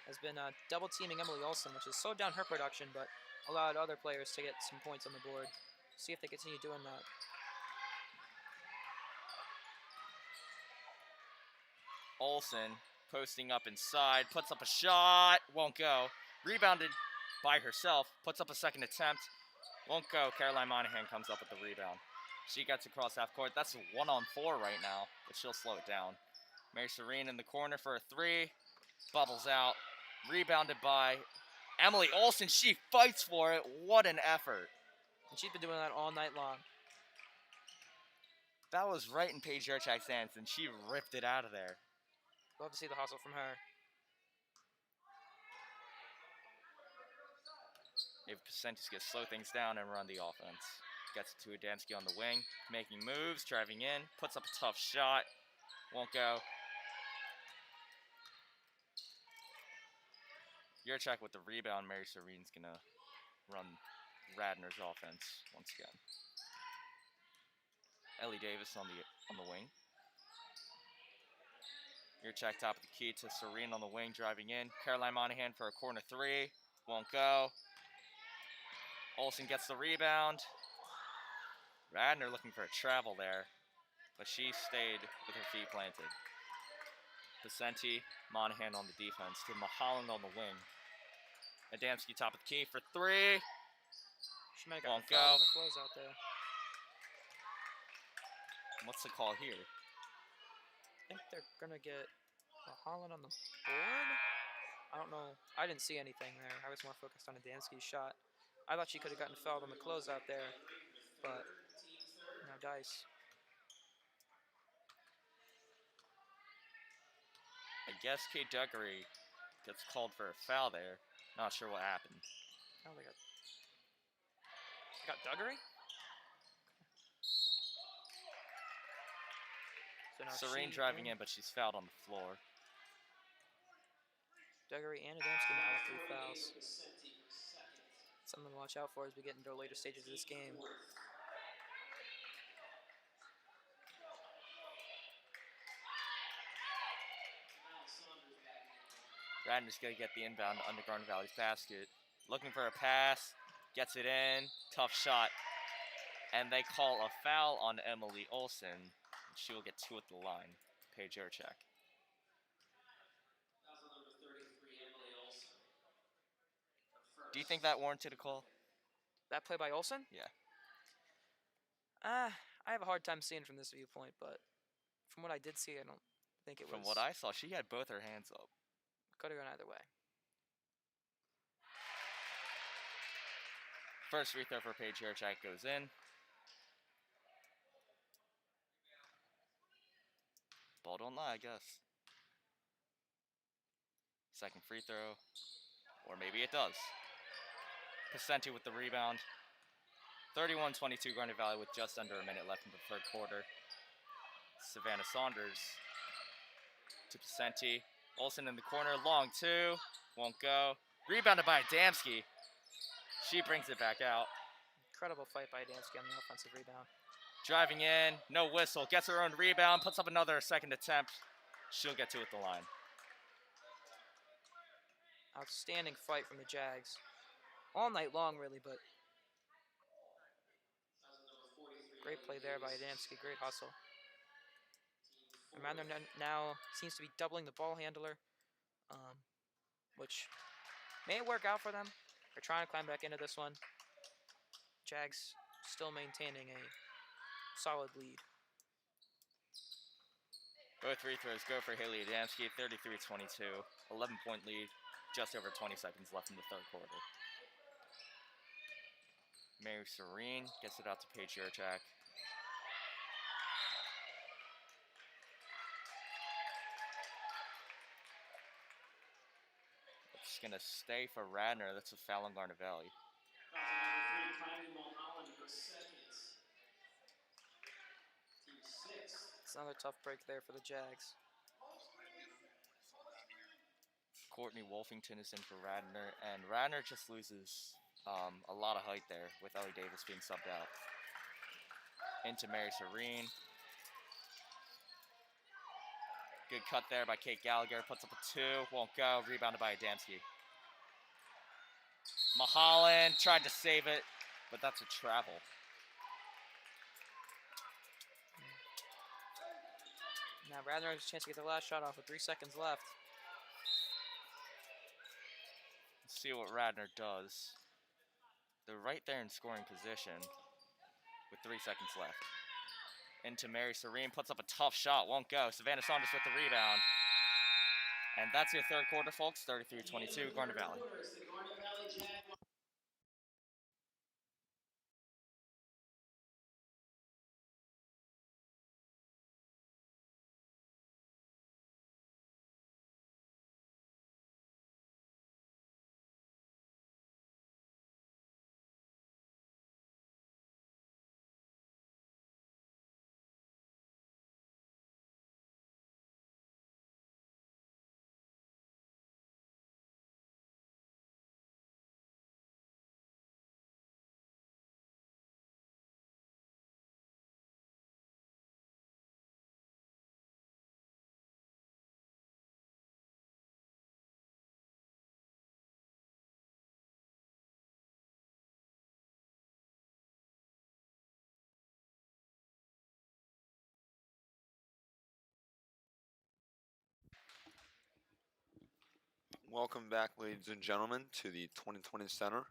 has been double teaming Emily Olsen, which has slowed down her production, but allowed other players to get some points on the board. See if they continue doing that. Olsen posting up inside, puts up a shot, won't go. Rebounded by herself, puts up a second attempt, won't go. Caroline Monahan comes up with the rebound. She gets across half court. That's a 1-on-4 right now, but she'll slow it down. Mary Serene in the corner for a three, bubbles out. Rebounded by Emily Olsen. She fights for it. What an effort. And she's been doing that all night long. That was right in Paige Yurchak's hands, and she ripped it out of there. Love to see the hustle from her. If Pacentis gets slow things down and run the offense. Gets it to Adamski on the wing, making moves, driving in, puts up a tough shot, won't go. Yurchak with the rebound. Mary Serene's gonna run Radnor's offense once again. Ellie Davis on the wing. Yurchak top of the key to Serene on the wing, driving in. Caroline Monahan for a corner three, won't go. Olsen gets the rebound. Radnor looking for a travel there, but she stayed with her feet planted. Vicenti, Monahan on the defense, to Mahalan on the wing. Adamski top of the key for three. She might have Won't got go. on the closeout there. What's the call here? I think they're gonna get Mahalan on the board. I don't know. I didn't see anything there. I was more focused on Adamski's shot. I thought she could have gotten fouled on the closeout there, but no dice. I guess Kate Duggery gets called for a foul there. Not sure what happened. Oh, they got Duggery? So now Serene she driving and in, but she's fouled on the floor. Duggery and Adamski now with 3 fouls. Something to watch out for as we get into the later stages of this game. Radnor's gonna get the inbound under Garnet Valley's basket. Looking for a pass, gets it in, tough shot. And they call a foul on Emily Olsen. She will get 2 at the line. Paige Yurchak. Do you think that warranted a call? That play by Olsen? Yeah. I have a hard time seeing from this viewpoint, but from what I did see, I don't think it was. From what I saw, she had both her hands up. Could have gone either way. First free throw for Paige Yurchak goes in. Ball don't lie, I guess. Second free throw. Or maybe it does. Pacenti with the rebound. 31-22 Garnet Valley with just under a minute left in the third quarter. Savannah Saunders to Pacenti. Olsen in the corner, long two, won't go. Rebounded by Adamski. She brings it back out. Incredible fight by Adamski on the offensive rebound. Driving in, no whistle, gets her own rebound, puts up another second attempt. She'll get 2 at the line. Outstanding fight from the Jags. All night long, really, but great play there by Adamski, great hustle. Radnor now seems to be doubling the ball handler, which may work out for them. They're trying to climb back into this one. Jags still maintaining a solid lead. Both free throws go for Haley Adamski, 33-22. 11-point lead, just over 20 seconds left in the third quarter. Mary Serene gets it out to Paige Yurchak. It's going to stay for Radnor. That's a foul on Garnet Valley. Foul number 3, Kylie Mulholland goes second. Team 6. It's another tough break there for the Jags. Courtney Wolfington is in for Radnor, and Radnor just loses a lot of height there with Ellie Davis being subbed out. Into Mary Serene. Good cut there by Kate Gallagher. Puts up a 2. Won't go. Rebounded by Adamski. Mulholland tried to save it, but that's a travel. Now Radnor has a chance to get the last shot off with 3 seconds left. Let's see what Radnor does. They're right there in scoring position with 3 seconds left. Into Mary Serene, puts up a tough shot, won't go. Savannah Saunders with the rebound. And that's your third quarter, folks. 33-22, Garnet Valley. Welcome back, ladies and gentlemen, to the 2020 Center.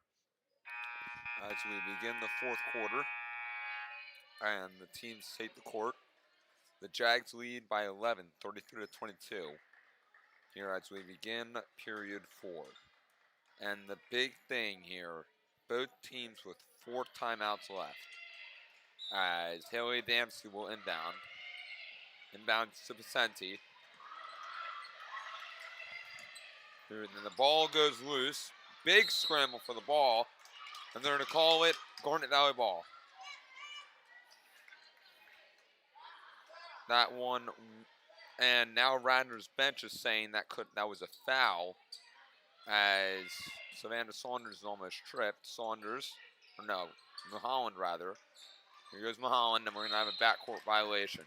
As we begin the fourth quarter, and the teams take the court. The Jags lead by 11, 33-22. Here as we begin period 4. And the big thing here, both teams with 4 timeouts left. As Haley Adamski will inbound. Inbounds to Vicente. And then the ball goes loose. Big scramble for the ball. And they're going to call it Garnet Valley ball. That one, and now Radnor's bench is saying that was a foul, as Savannah Saunders is almost tripped. Mulholland rather. Here goes Mulholland, and we're going to have a backcourt violation.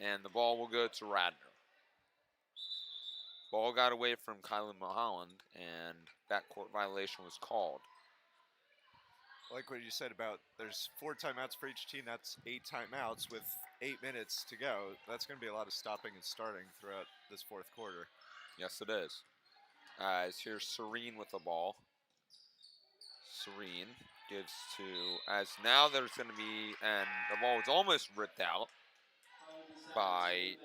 And the ball will go to Radnor. Ball got away from Kylie Mulholland, and backcourt violation was called. Like what you said about there's 4 timeouts for each team. That's 8 timeouts with 8 minutes to go. That's going to be a lot of stopping and starting throughout this fourth quarter. Yes, it is. As here's Serene with the ball. Serene gives to, as now there's going to be, and the ball was almost ripped out by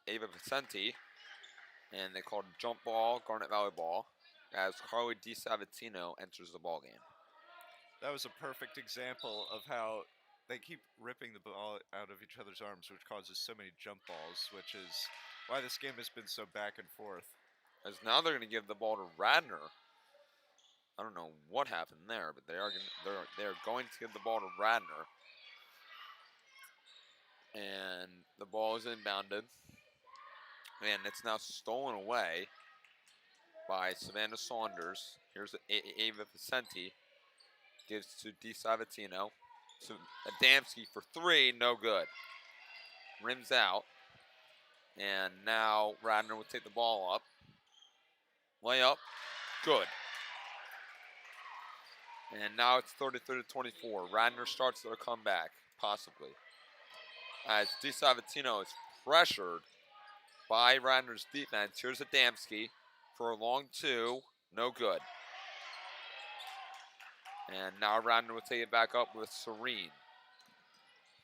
Ava Vicente, and they called a jump ball, Garnet Valley ball, as Carly DiSavatino enters the ball game. That was a perfect example of how they keep ripping the ball out of each other's arms, which causes so many jump balls, which is why this game has been so back and forth. As now they're going to give the ball to Radnor. I don't know what happened there, but they're going to give the ball to Radnor. And the ball is inbounded. And it's now stolen away by Savannah Saunders. Here's Ava Vicente. Gives to DiSavatino. So Adamski for 3, no good. Rims out. And now Radnor will take the ball up. Layup, good. And now it's 33-24. Radnor starts their comeback, possibly. As DiSavatino is pressured by Radnor's defense. Here's Adamski for a long 2, no good. And now Radnor will take it back up with Serene.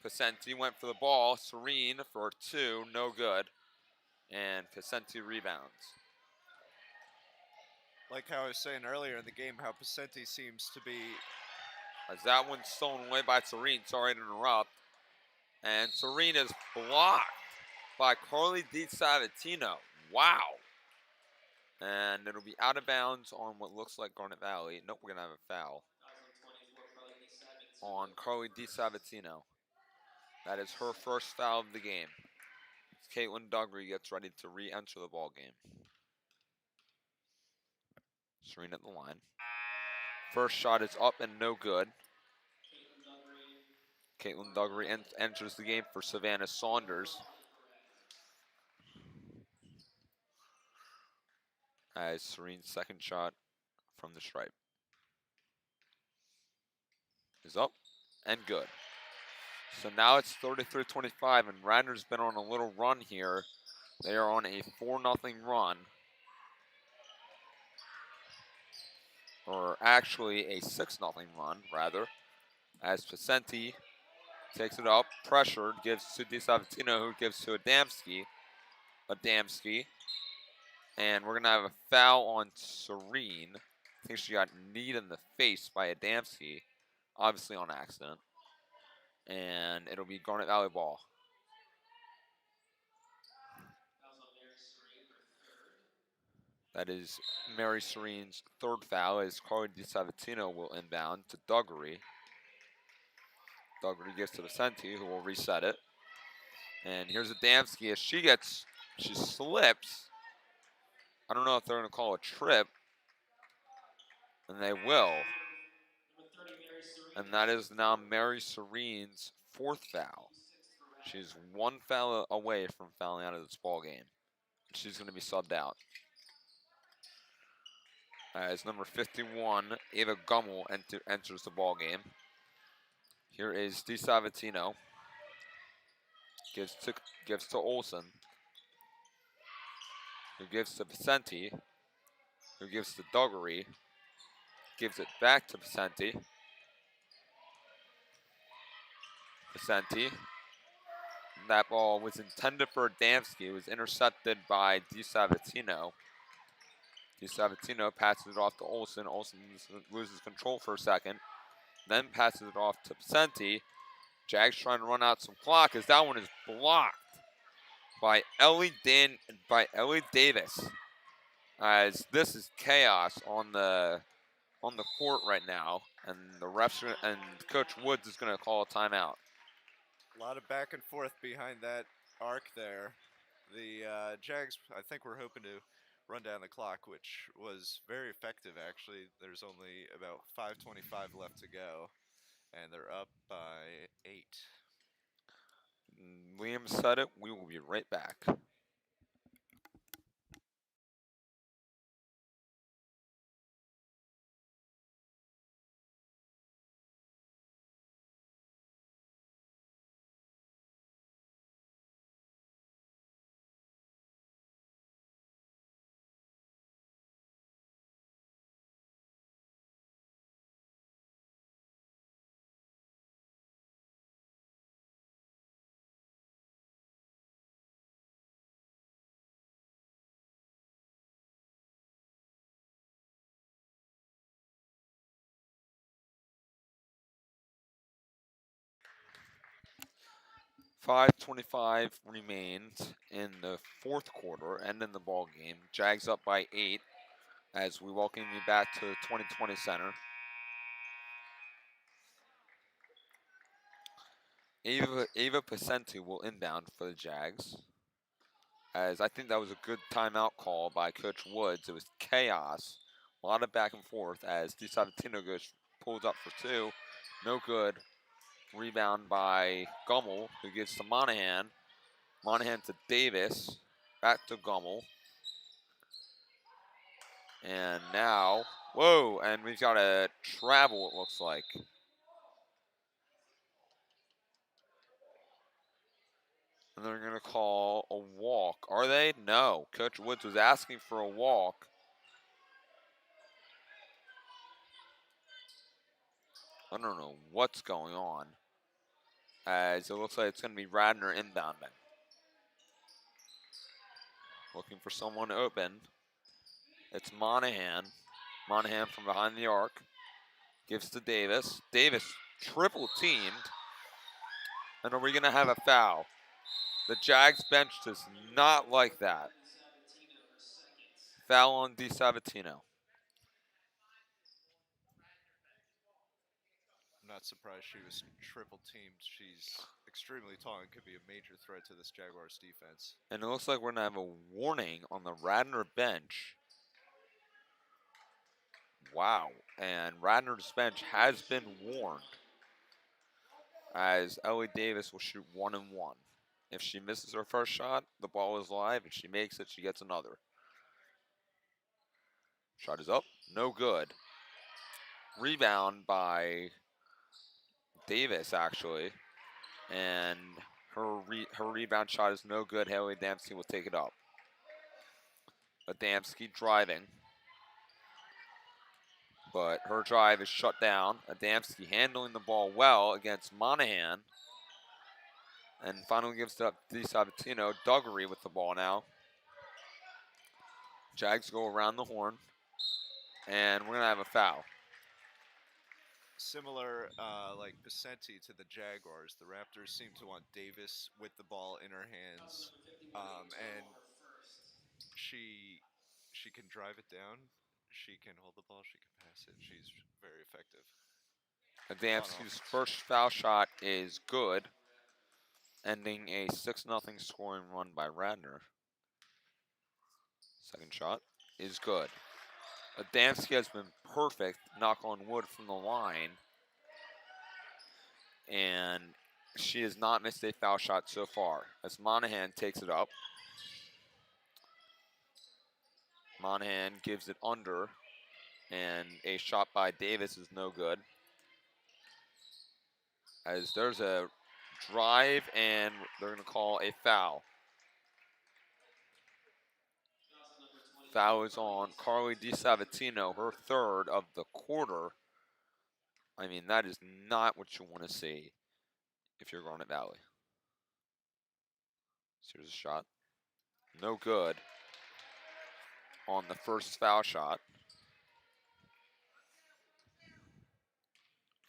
Vicente went for the ball. Serene for 2, no good. And Vicente rebounds. like how I was saying earlier in the game, how Pacenti seems to be. As that one's stolen away by Serene. Sorry to interrupt. And Serene is blocked by Carly DiSavatino. Wow. And it'll be out of bounds on what looks like Garnet Valley. Nope, we're going to have a foul on Carly DiSavatino. That is her first foul of the game. Caitlin Duggery gets ready to re-enter the ball game. Serene at the line. First shot is up and no good. Caitlin Duggery enters the game for Savannah Saunders. As Serene's second shot from the stripe is up and good. So now it's 33-25, and Radnor's been on a little run here. They are on a 4-0 run. Or actually a 6-0 run, rather. As Pacenti takes it up, pressured, gives to DiSavatino, who gives to Adamski. And we're going to have a foul on Serene. I think she got kneed in the face by Adamski, obviously on accident. And it'll be Garnet Valley ball. That is Mary Serene's third foul as Carly DiSavatino will inbound to Duggery. Duggery gives to Vicente, who will reset it. And here's Adamski as she slips. I don't know if they're going to call a trip. And they will. And that is now Mary Serene's fourth foul. She's one foul away from fouling out of this ball game. She's going to be subbed out. As number 51, Ava Gummel, enters the ball game. Here is DiSavatino. Gives to Olsen. Who gives to Vicente. Who gives to Duggery. Gives it back to Vicente. Vicente. That ball was intended for Adamski. It was intercepted by DiSavatino. DiSavatino passes it off to Olsen. Olsen loses control for a second. Then passes it off to Vicente. Jags trying to run out some clock as that one is blocked by Ellie Davis. As this is chaos on the court right now, and the refs and Coach Woods is going to call a timeout. A lot of back and forth behind that arc there. The Jags, I think, were hoping to run down the clock, which was very effective, actually. There's only about 5:25 left to go, and they're up by 8. Liam said it. We will be right back. .525 remains in the fourth quarter and in the ball game. Jags up by 8 as we welcome you back to the 2020 Center. Ava Pacenti will inbound for the Jags. As I think that was a good timeout call by Coach Woods. It was chaos. A lot of back and forth as DiSavatino pulls up for 2. No good. Rebound by Gummel, who gives to Monahan. Monahan to Davis. Back to Gummel. And now, whoa, and we've got a travel, it looks like. And they're going to call a walk. Are they? No. Coach Woods was asking for a walk. I don't know what's going on. As it looks like it's going to be Radnor inbounding. Looking for someone open. It's Monahan. Monahan from behind the arc. Gives to Davis. Davis triple teamed. And are we going to have a foul? The Jags bench does not like that. Foul on DiSabatino. I'm not surprised she was triple teamed. She's extremely tall and could be a major threat to this Jaguars defense. And it looks like we're going to have a warning on the Radnor bench. Wow. And Radnor's bench has been warned, as Ellie Davis will shoot 1 and 1. If she misses her first shot, the ball is live. If she makes it, she gets another. Shot is up. No good. Rebound by Davis, actually. And her rebound shot is no good. Haley Adamski will take it up. Adamski driving. But her drive is shut down. Adamski handling the ball well against Monahan. And finally gives it up to DiSabatino. Duggery with the ball now. Jags go around the horn. And we're going to have a foul. Similar, like Vicente to the Jaguars, the Raptors seem to want Davis with the ball in her hands, and she can drive it down, she can hold the ball, she can pass it. She's very effective. Adamski's first foul shot is good, ending a 6-0 scoring run by Radnor. Second shot is good. Adamski has been perfect, knock on wood, from the line. And she has not missed a foul shot so far, as Monahan takes it up. Monahan gives it under, and a shot by Davis is no good. As there's a drive, and they're going to call a foul. Foul is on Carly DiSabatino, her third of the quarter. I mean, that is not what you want to see if you're Garnet Valley. So here's a shot. No good on the first foul shot.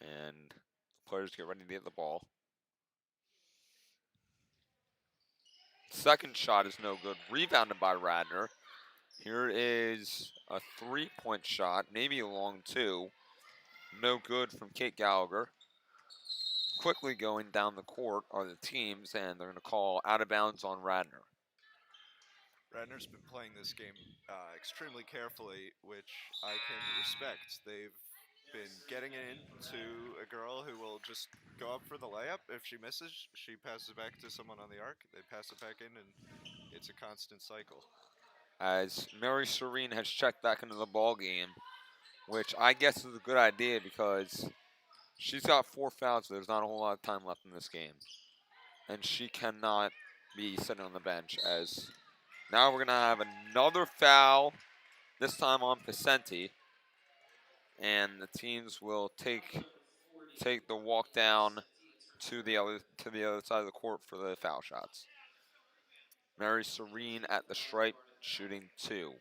And the players get ready to get the ball. Second shot is no good. Rebounded by Radnor. Here is a three-point shot, maybe a long two. No good from Kate Gallagher. Quickly going down the court are the teams, and they're going to call out of bounds on Radnor. Radnor's been playing this game extremely carefully, which I can respect. They've been getting it into a girl who will just go up for the layup. If she misses, she passes back to someone on the arc. They pass it back in, and it's a constant cycle. As Mary Serene has checked back into the ball game, which I guess is a good idea because she's got 4 fouls. So there's not a whole lot of time left in this game, and she cannot be sitting on the bench. As now we're gonna have another foul, this time on Vicente, and the teams will take the walk down to the other side of the court for the foul shots. Mary Serene at the stripe, shooting 2.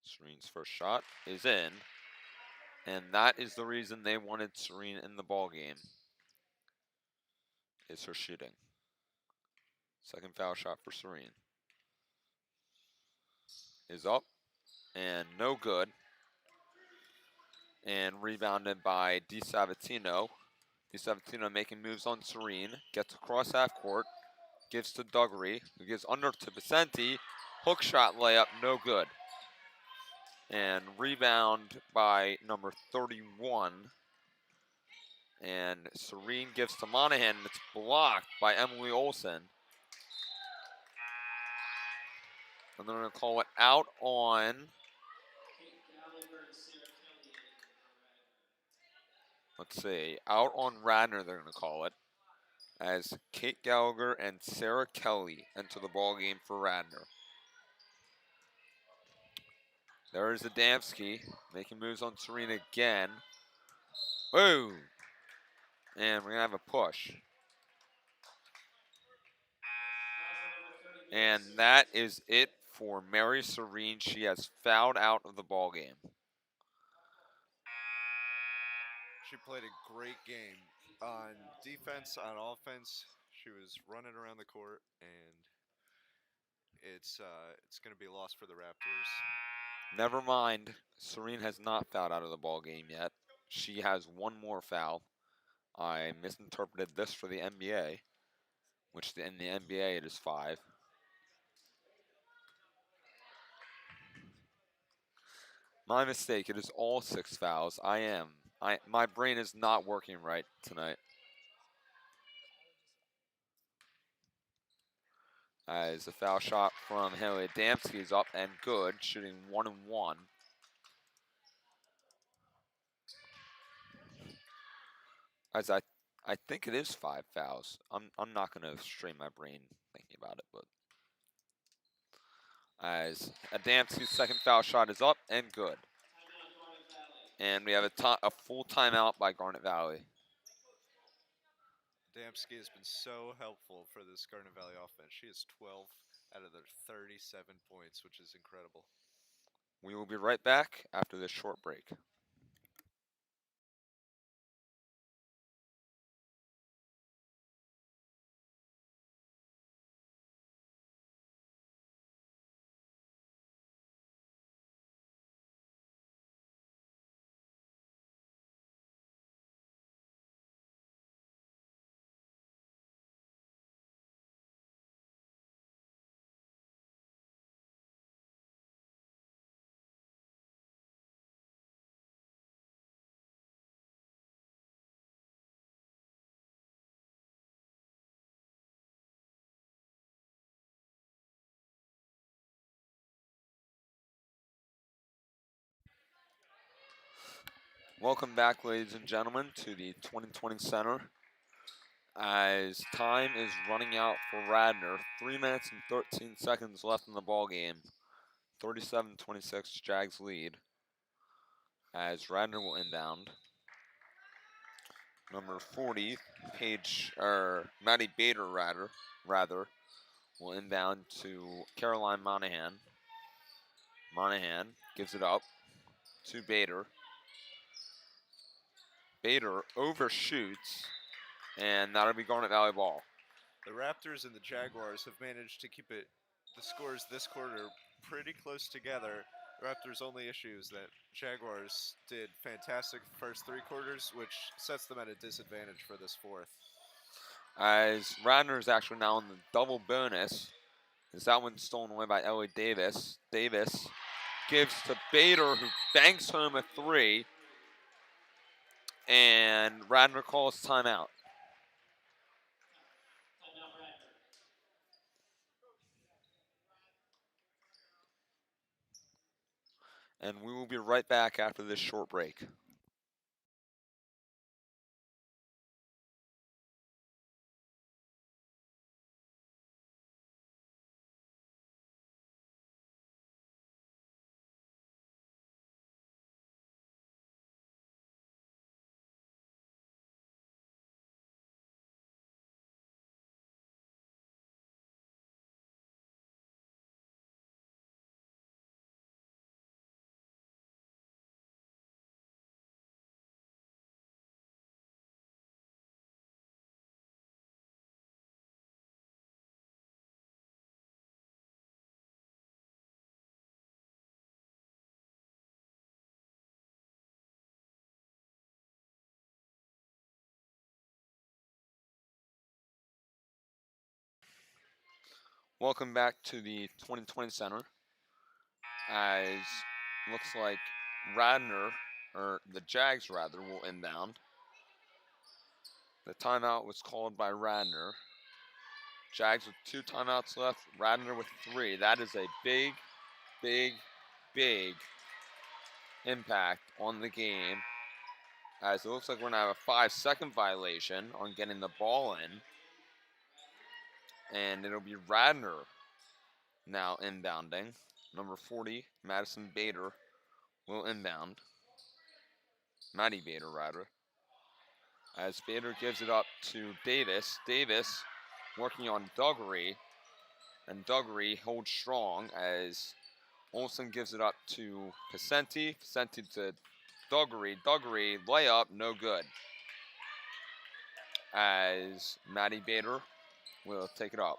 Serene's first shot is in, and that is the reason they wanted Serene in the ball game. Is her shooting. Second foul shot for Serene is up and no good. And rebounded by DiSabatino. DiSabatino making moves on Serene. Gets across half court. Gives to Duggery, who gives under to Vicente. Hook shot layup, no good. And rebound by number 31. And Serene gives to Monahan, and it's blocked by Emily Olson. And they're going to call it out on out on Radnor, they're going to call it, as Kate Gallagher and Sarah Kelly enter the ball game for Radnor. There is Adamski making moves on Serena again. Boom! And we're going to have a push. And that is it for Mary Serene. She has fouled out of the ball game. She played a great game on defense, on offense. She was running around the court, and it's going to be a loss for the Raptors. Never mind, Serene has not fouled out of the ball game yet. She has one more foul. I misinterpreted this for the NBA, which in the NBA it is 5. My mistake. It is all 6 fouls. My brain is not working right tonight. As a foul shot from Haley Adamski is up and good, shooting 1 and 1. As I think it is 5 fouls. I'm not gonna strain my brain thinking about it, but as Adamski's second foul shot is up and good. And we have a full timeout by Garnet Valley. Damsky has been so helpful for this Garnet Valley offense. She has 12 out of their 37 points, which is incredible. We will be right back after this short break. Welcome back, ladies and gentlemen, to the 2020 Center. As time is running out for Radnor, 3 minutes and 13 seconds left in the ball game. 37-26 Jags lead. As Radnor will inbound. Number 40, Maddie Bader rather, will inbound to Caroline Monahan. Monahan gives it up to Bader. Bader overshoots, and that'll be Garnet Valley ball. The Raptors and the Jaguars have managed to keep the scores this quarter pretty close together. The Raptors' only issue is that Jaguars did fantastic first 3 quarters, which sets them at a disadvantage for this fourth. As Radnor is actually now in the double bonus, as that one's stolen away by Ellie Davis. Davis gives to Bader, who banks home a 3, and Radnor calls timeout. And we will be right back after this short break. Welcome back to the 2020 Center. As looks like Radnor, or the Jags rather, will inbound. The timeout was called by Radnor. Jags with 2 timeouts left, Radnor with 3. That is a big, big, big impact on the game. As it looks like we're going to have a 5-second violation on getting the ball in. And it'll be Radnor now inbounding. Number 40, Madison Bader, will inbound. Maddie Bader, rather. As Bader gives it up to Davis. Davis working on Duggery. And Duggery holds strong as Olsen gives it up to Pacenti. Pacenti to Duggery. Duggery layup, no good. As Maddie Bader will take it up.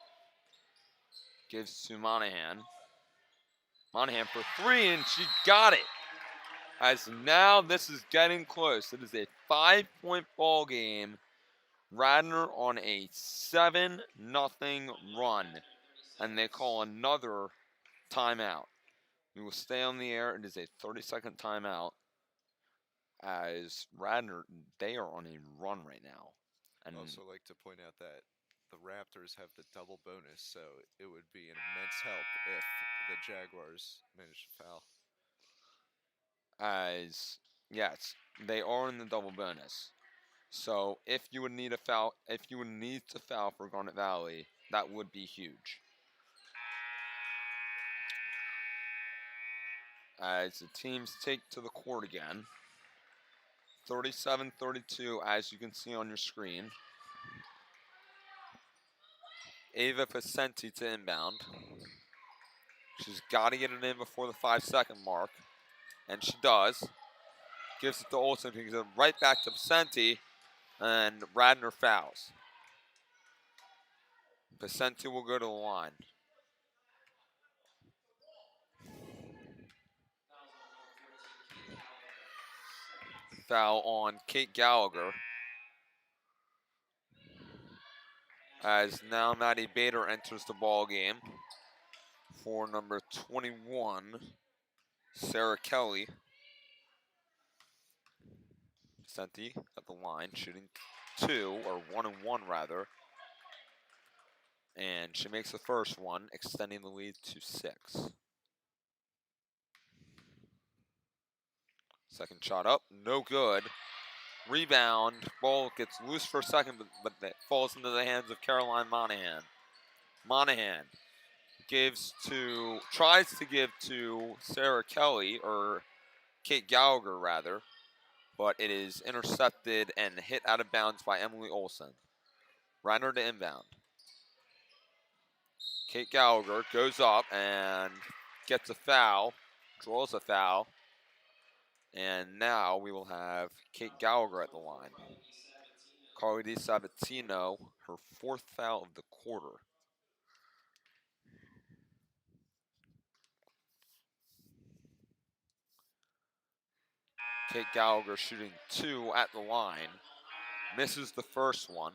Gives to Monahan. Monahan for three, and she got it. As now this is getting close. It is a 5-point ball game. Radnor on a 7-0 run. And they call another timeout. We will stay on the air. It is a 30-second timeout. As Radnor, they are on a run right now. I'd And also like to point out that the Raptors have the double bonus, so it would be an immense help if the Jaguars managed to foul. as yes, they are in the double bonus. So if you would need a foul, if you would need to foul for Garnet Valley, that would be huge. As the teams take to the court again. 37-32, as you can see on your screen. Ava Pacenti to inbound. She's got to get it in before the 5-second mark, and she does. Gives it to Olsen, who gives it right back to Pacenti, and Radnor fouls. Pacenti will go to the line. Foul on Kate Gallagher. As now Maddie Bader enters the ball game for number 21, Sarah Kelly. Pacenti at the line, shooting 2, or 1 and 1 rather. And she makes the first one, extending the lead to 6. Second shot up, no good. Rebound, ball gets loose for a second, but that falls into the hands of Caroline Monahan. Monahan tries to give to Sarah Kelly, or Kate Gallagher rather, but it is intercepted and hit out of bounds by Emily Olsen. Radnor to inbound. Kate Gallagher goes up and gets a foul, draws a foul, and now we will have Kate Gallagher at the line. Carly Di Sabatino, her 4th foul of the quarter. Kate Gallagher shooting 2 at the line. Misses the first one.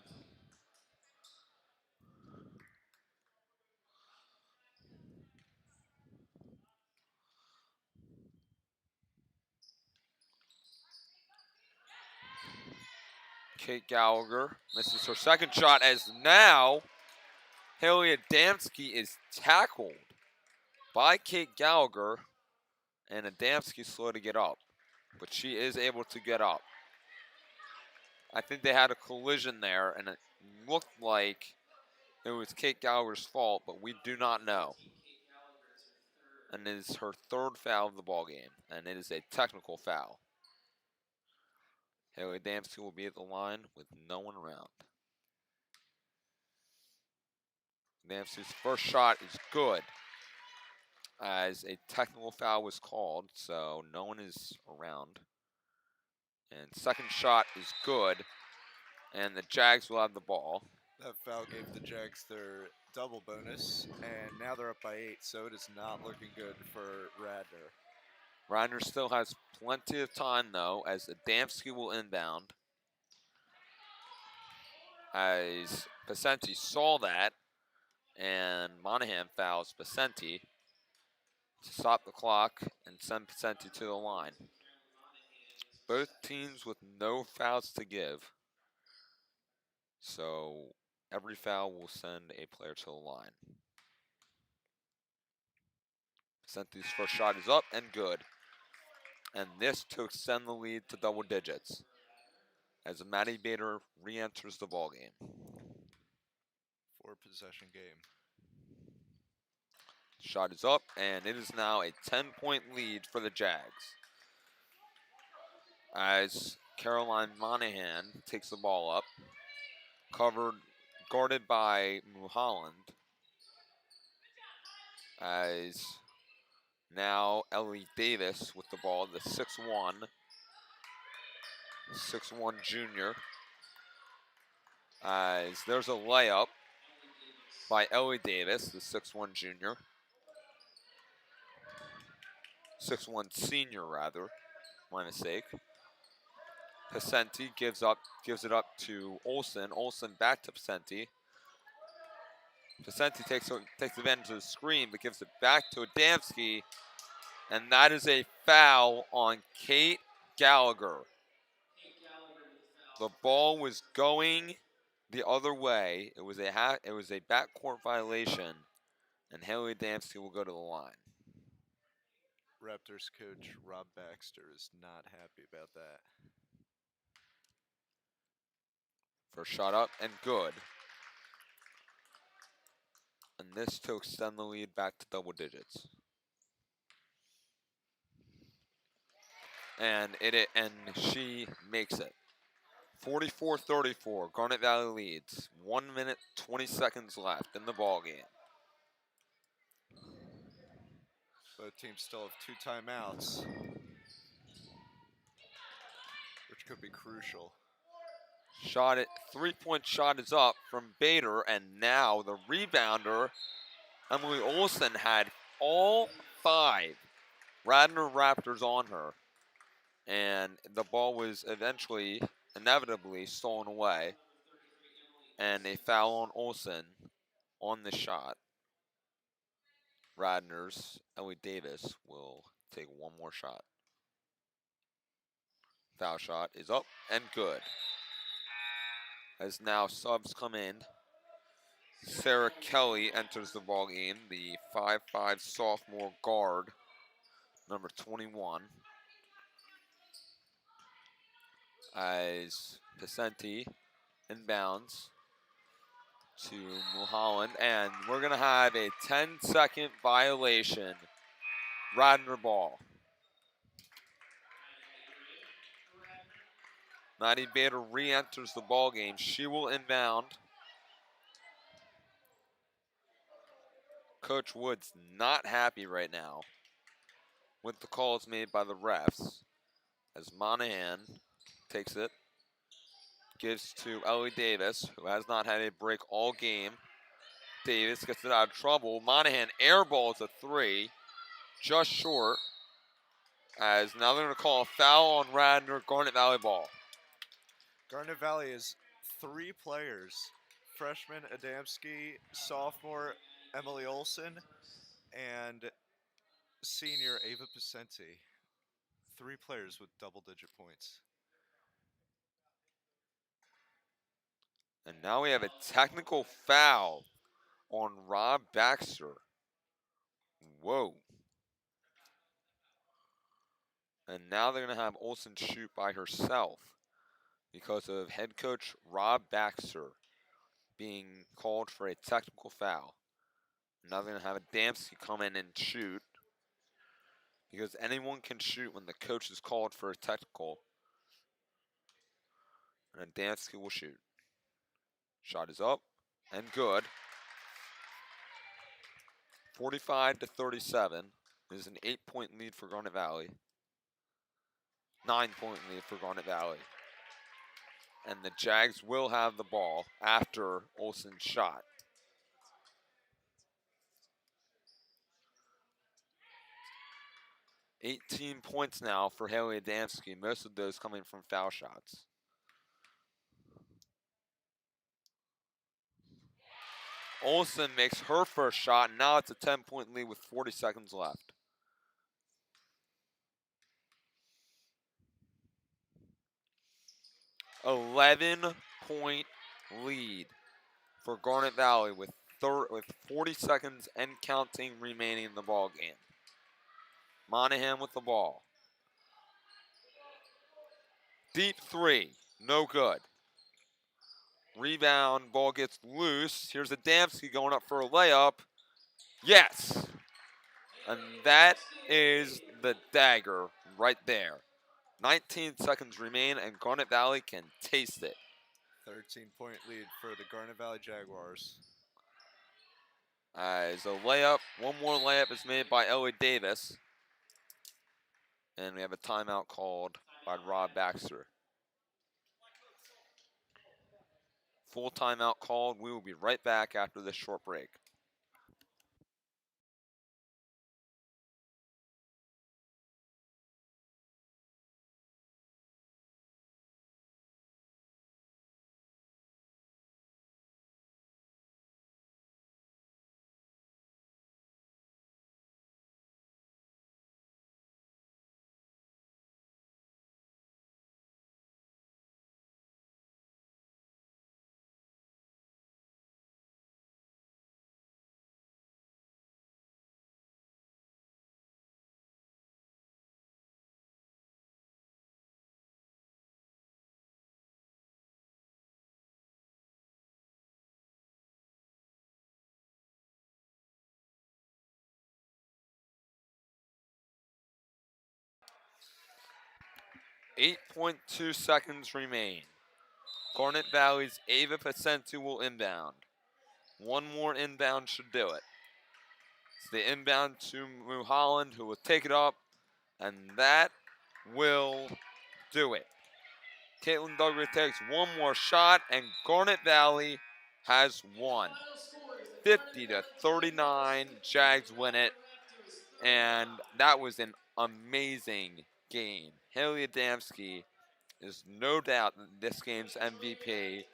Kate Gallagher misses her second shot, as now Haley Adamski is tackled by Kate Gallagher, and Adamski slow to get up, but she is able to get up. I think they had a collision there, and it looked like it was Kate Gallagher's fault, but we do not know. And it is her 3rd foul of the ball game, and it is a technical foul. Haley Adamski will be at the line with no one around. Adamski's first shot is good, as a technical foul was called, so no one is around. And second shot is good, and the Jags will have the ball. That foul gave the Jags their double bonus, and now they're up by 8, so it is not looking good for Radnor. Radnor still has plenty of time, though, as Adamski will inbound. As Pacenti saw that, and Monahan fouls Pacenti to stop the clock and send Pacenti to the line. Both teams with no fouls to give. So every foul will send a player to the line. Pacenti's first shot is up and good. And this to extend the lead to double digits as Maddie Bader re-enters the ballgame. 4-possession game. Shot is up, and it is now a 10-point lead for the Jags. As Caroline Monahan takes the ball up, guarded by Mulholland. As now Ellie Davis with the ball, the 6'1 junior. As there's a layup by Ellie Davis, the 6'1 junior. 6'1 senior, rather. My mistake. Pacenti gives it up to Olsen. Olsen back to Pacenti. Pacenti takes advantage of the screen, but gives it back to Adamski. And that is a foul on Kate Gallagher. The ball was going the other way. It was a backcourt violation, and Haley Adamski will go to the line. Raptors coach Rob Baxter is not happy about that. First shot up and good. And this to extend the lead back to double digits. And she makes it. 44-34. Garnet Valley leads. 1 minute 20 seconds left in the ball game. Both teams still have 2 timeouts, which could be crucial. Three-point shot is up from Bader, and now the rebounder, Emily Olsen, had all 5 Radnor Raptors on her, and the ball was inevitably stolen away, and a foul on Olsen on the shot. Radnor's Ellie Davis will take one more shot. Foul shot is up and good. As now subs come in, Sarah Kelly enters the ball game, the 5'5 sophomore guard, number 21. As Pacenti inbounds to Mulholland, and we're going to have a 10-second violation. Radnor ball. Maddie Bader re-enters the ball game. She will inbound. Coach Wood's not happy right now with the calls made by the refs. As Monahan takes it, gives to Ellie Davis, who has not had a break all game. Davis gets it out of trouble. Monahan airballs a 3, just short. As now they're going to call a foul on Radnor. Garnet Valley ball. Garnet Valley is 3 players. Freshman Adamski, sophomore Emily Olsen, and senior Ava Pacenti. 3 players with double-digit points. And now we have a technical foul on Rob Baxter. Whoa. And now they're going to have Olsen shoot by herself because of head coach Rob Baxter being called for a technical foul. Now they're going to have Adamski come in and shoot because anyone can shoot when the coach is called for a technical. And Adamski will shoot. Shot is up and good. 45-37 is an 8-point lead for Garnet Valley. 9-point lead for Garnet Valley. And the Jags will have the ball after Olsen's shot. $18 points now for Haley Adamski, most of those coming from foul shots. Olsen makes her first shot, and now it's a 10-point lead with 40 seconds left. $11-point lead for Garnet Valley with 40 seconds and counting remaining in the ball game. Monahan with the ball. Deep 3, no good. Rebound, ball gets loose. Here's Adamski going up for a layup. Yes. And that is the dagger right there. 19 seconds remain, and Garnet Valley can taste it. 13-point lead for the Garnet Valley Jaguars. As a layup, one more layup is made by Ellie Davis. And we have a timeout called by Rob Baxter. Full timeout called. We will be right back after this short break. .2 seconds remain. Garnet Valley's Ava Pacentu will inbound. One more inbound should do it. It's the inbound to Mulholland, who will take it up, and that will do it. Caitlin Duggar takes one more shot, and Garnet Valley has won. 50-39, Jags win it, and that was an amazing game. Haley Adamski is no doubt this game's MVP.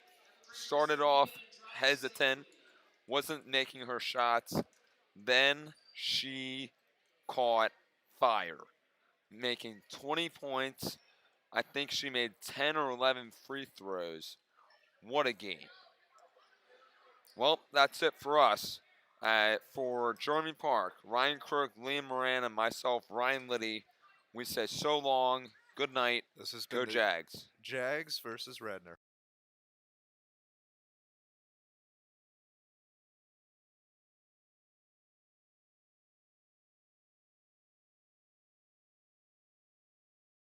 Started off hesitant, wasn't making her shots. Then she caught fire, making 20 points. I think she made 10 or 11 free throws. What a game. Well, that's it for us. For Jeremy Park, Ryan Kirk, Liam Moran, and myself, Ryan Liddy, we say so long, good night, This has go been the Jags. Jags versus Radnor.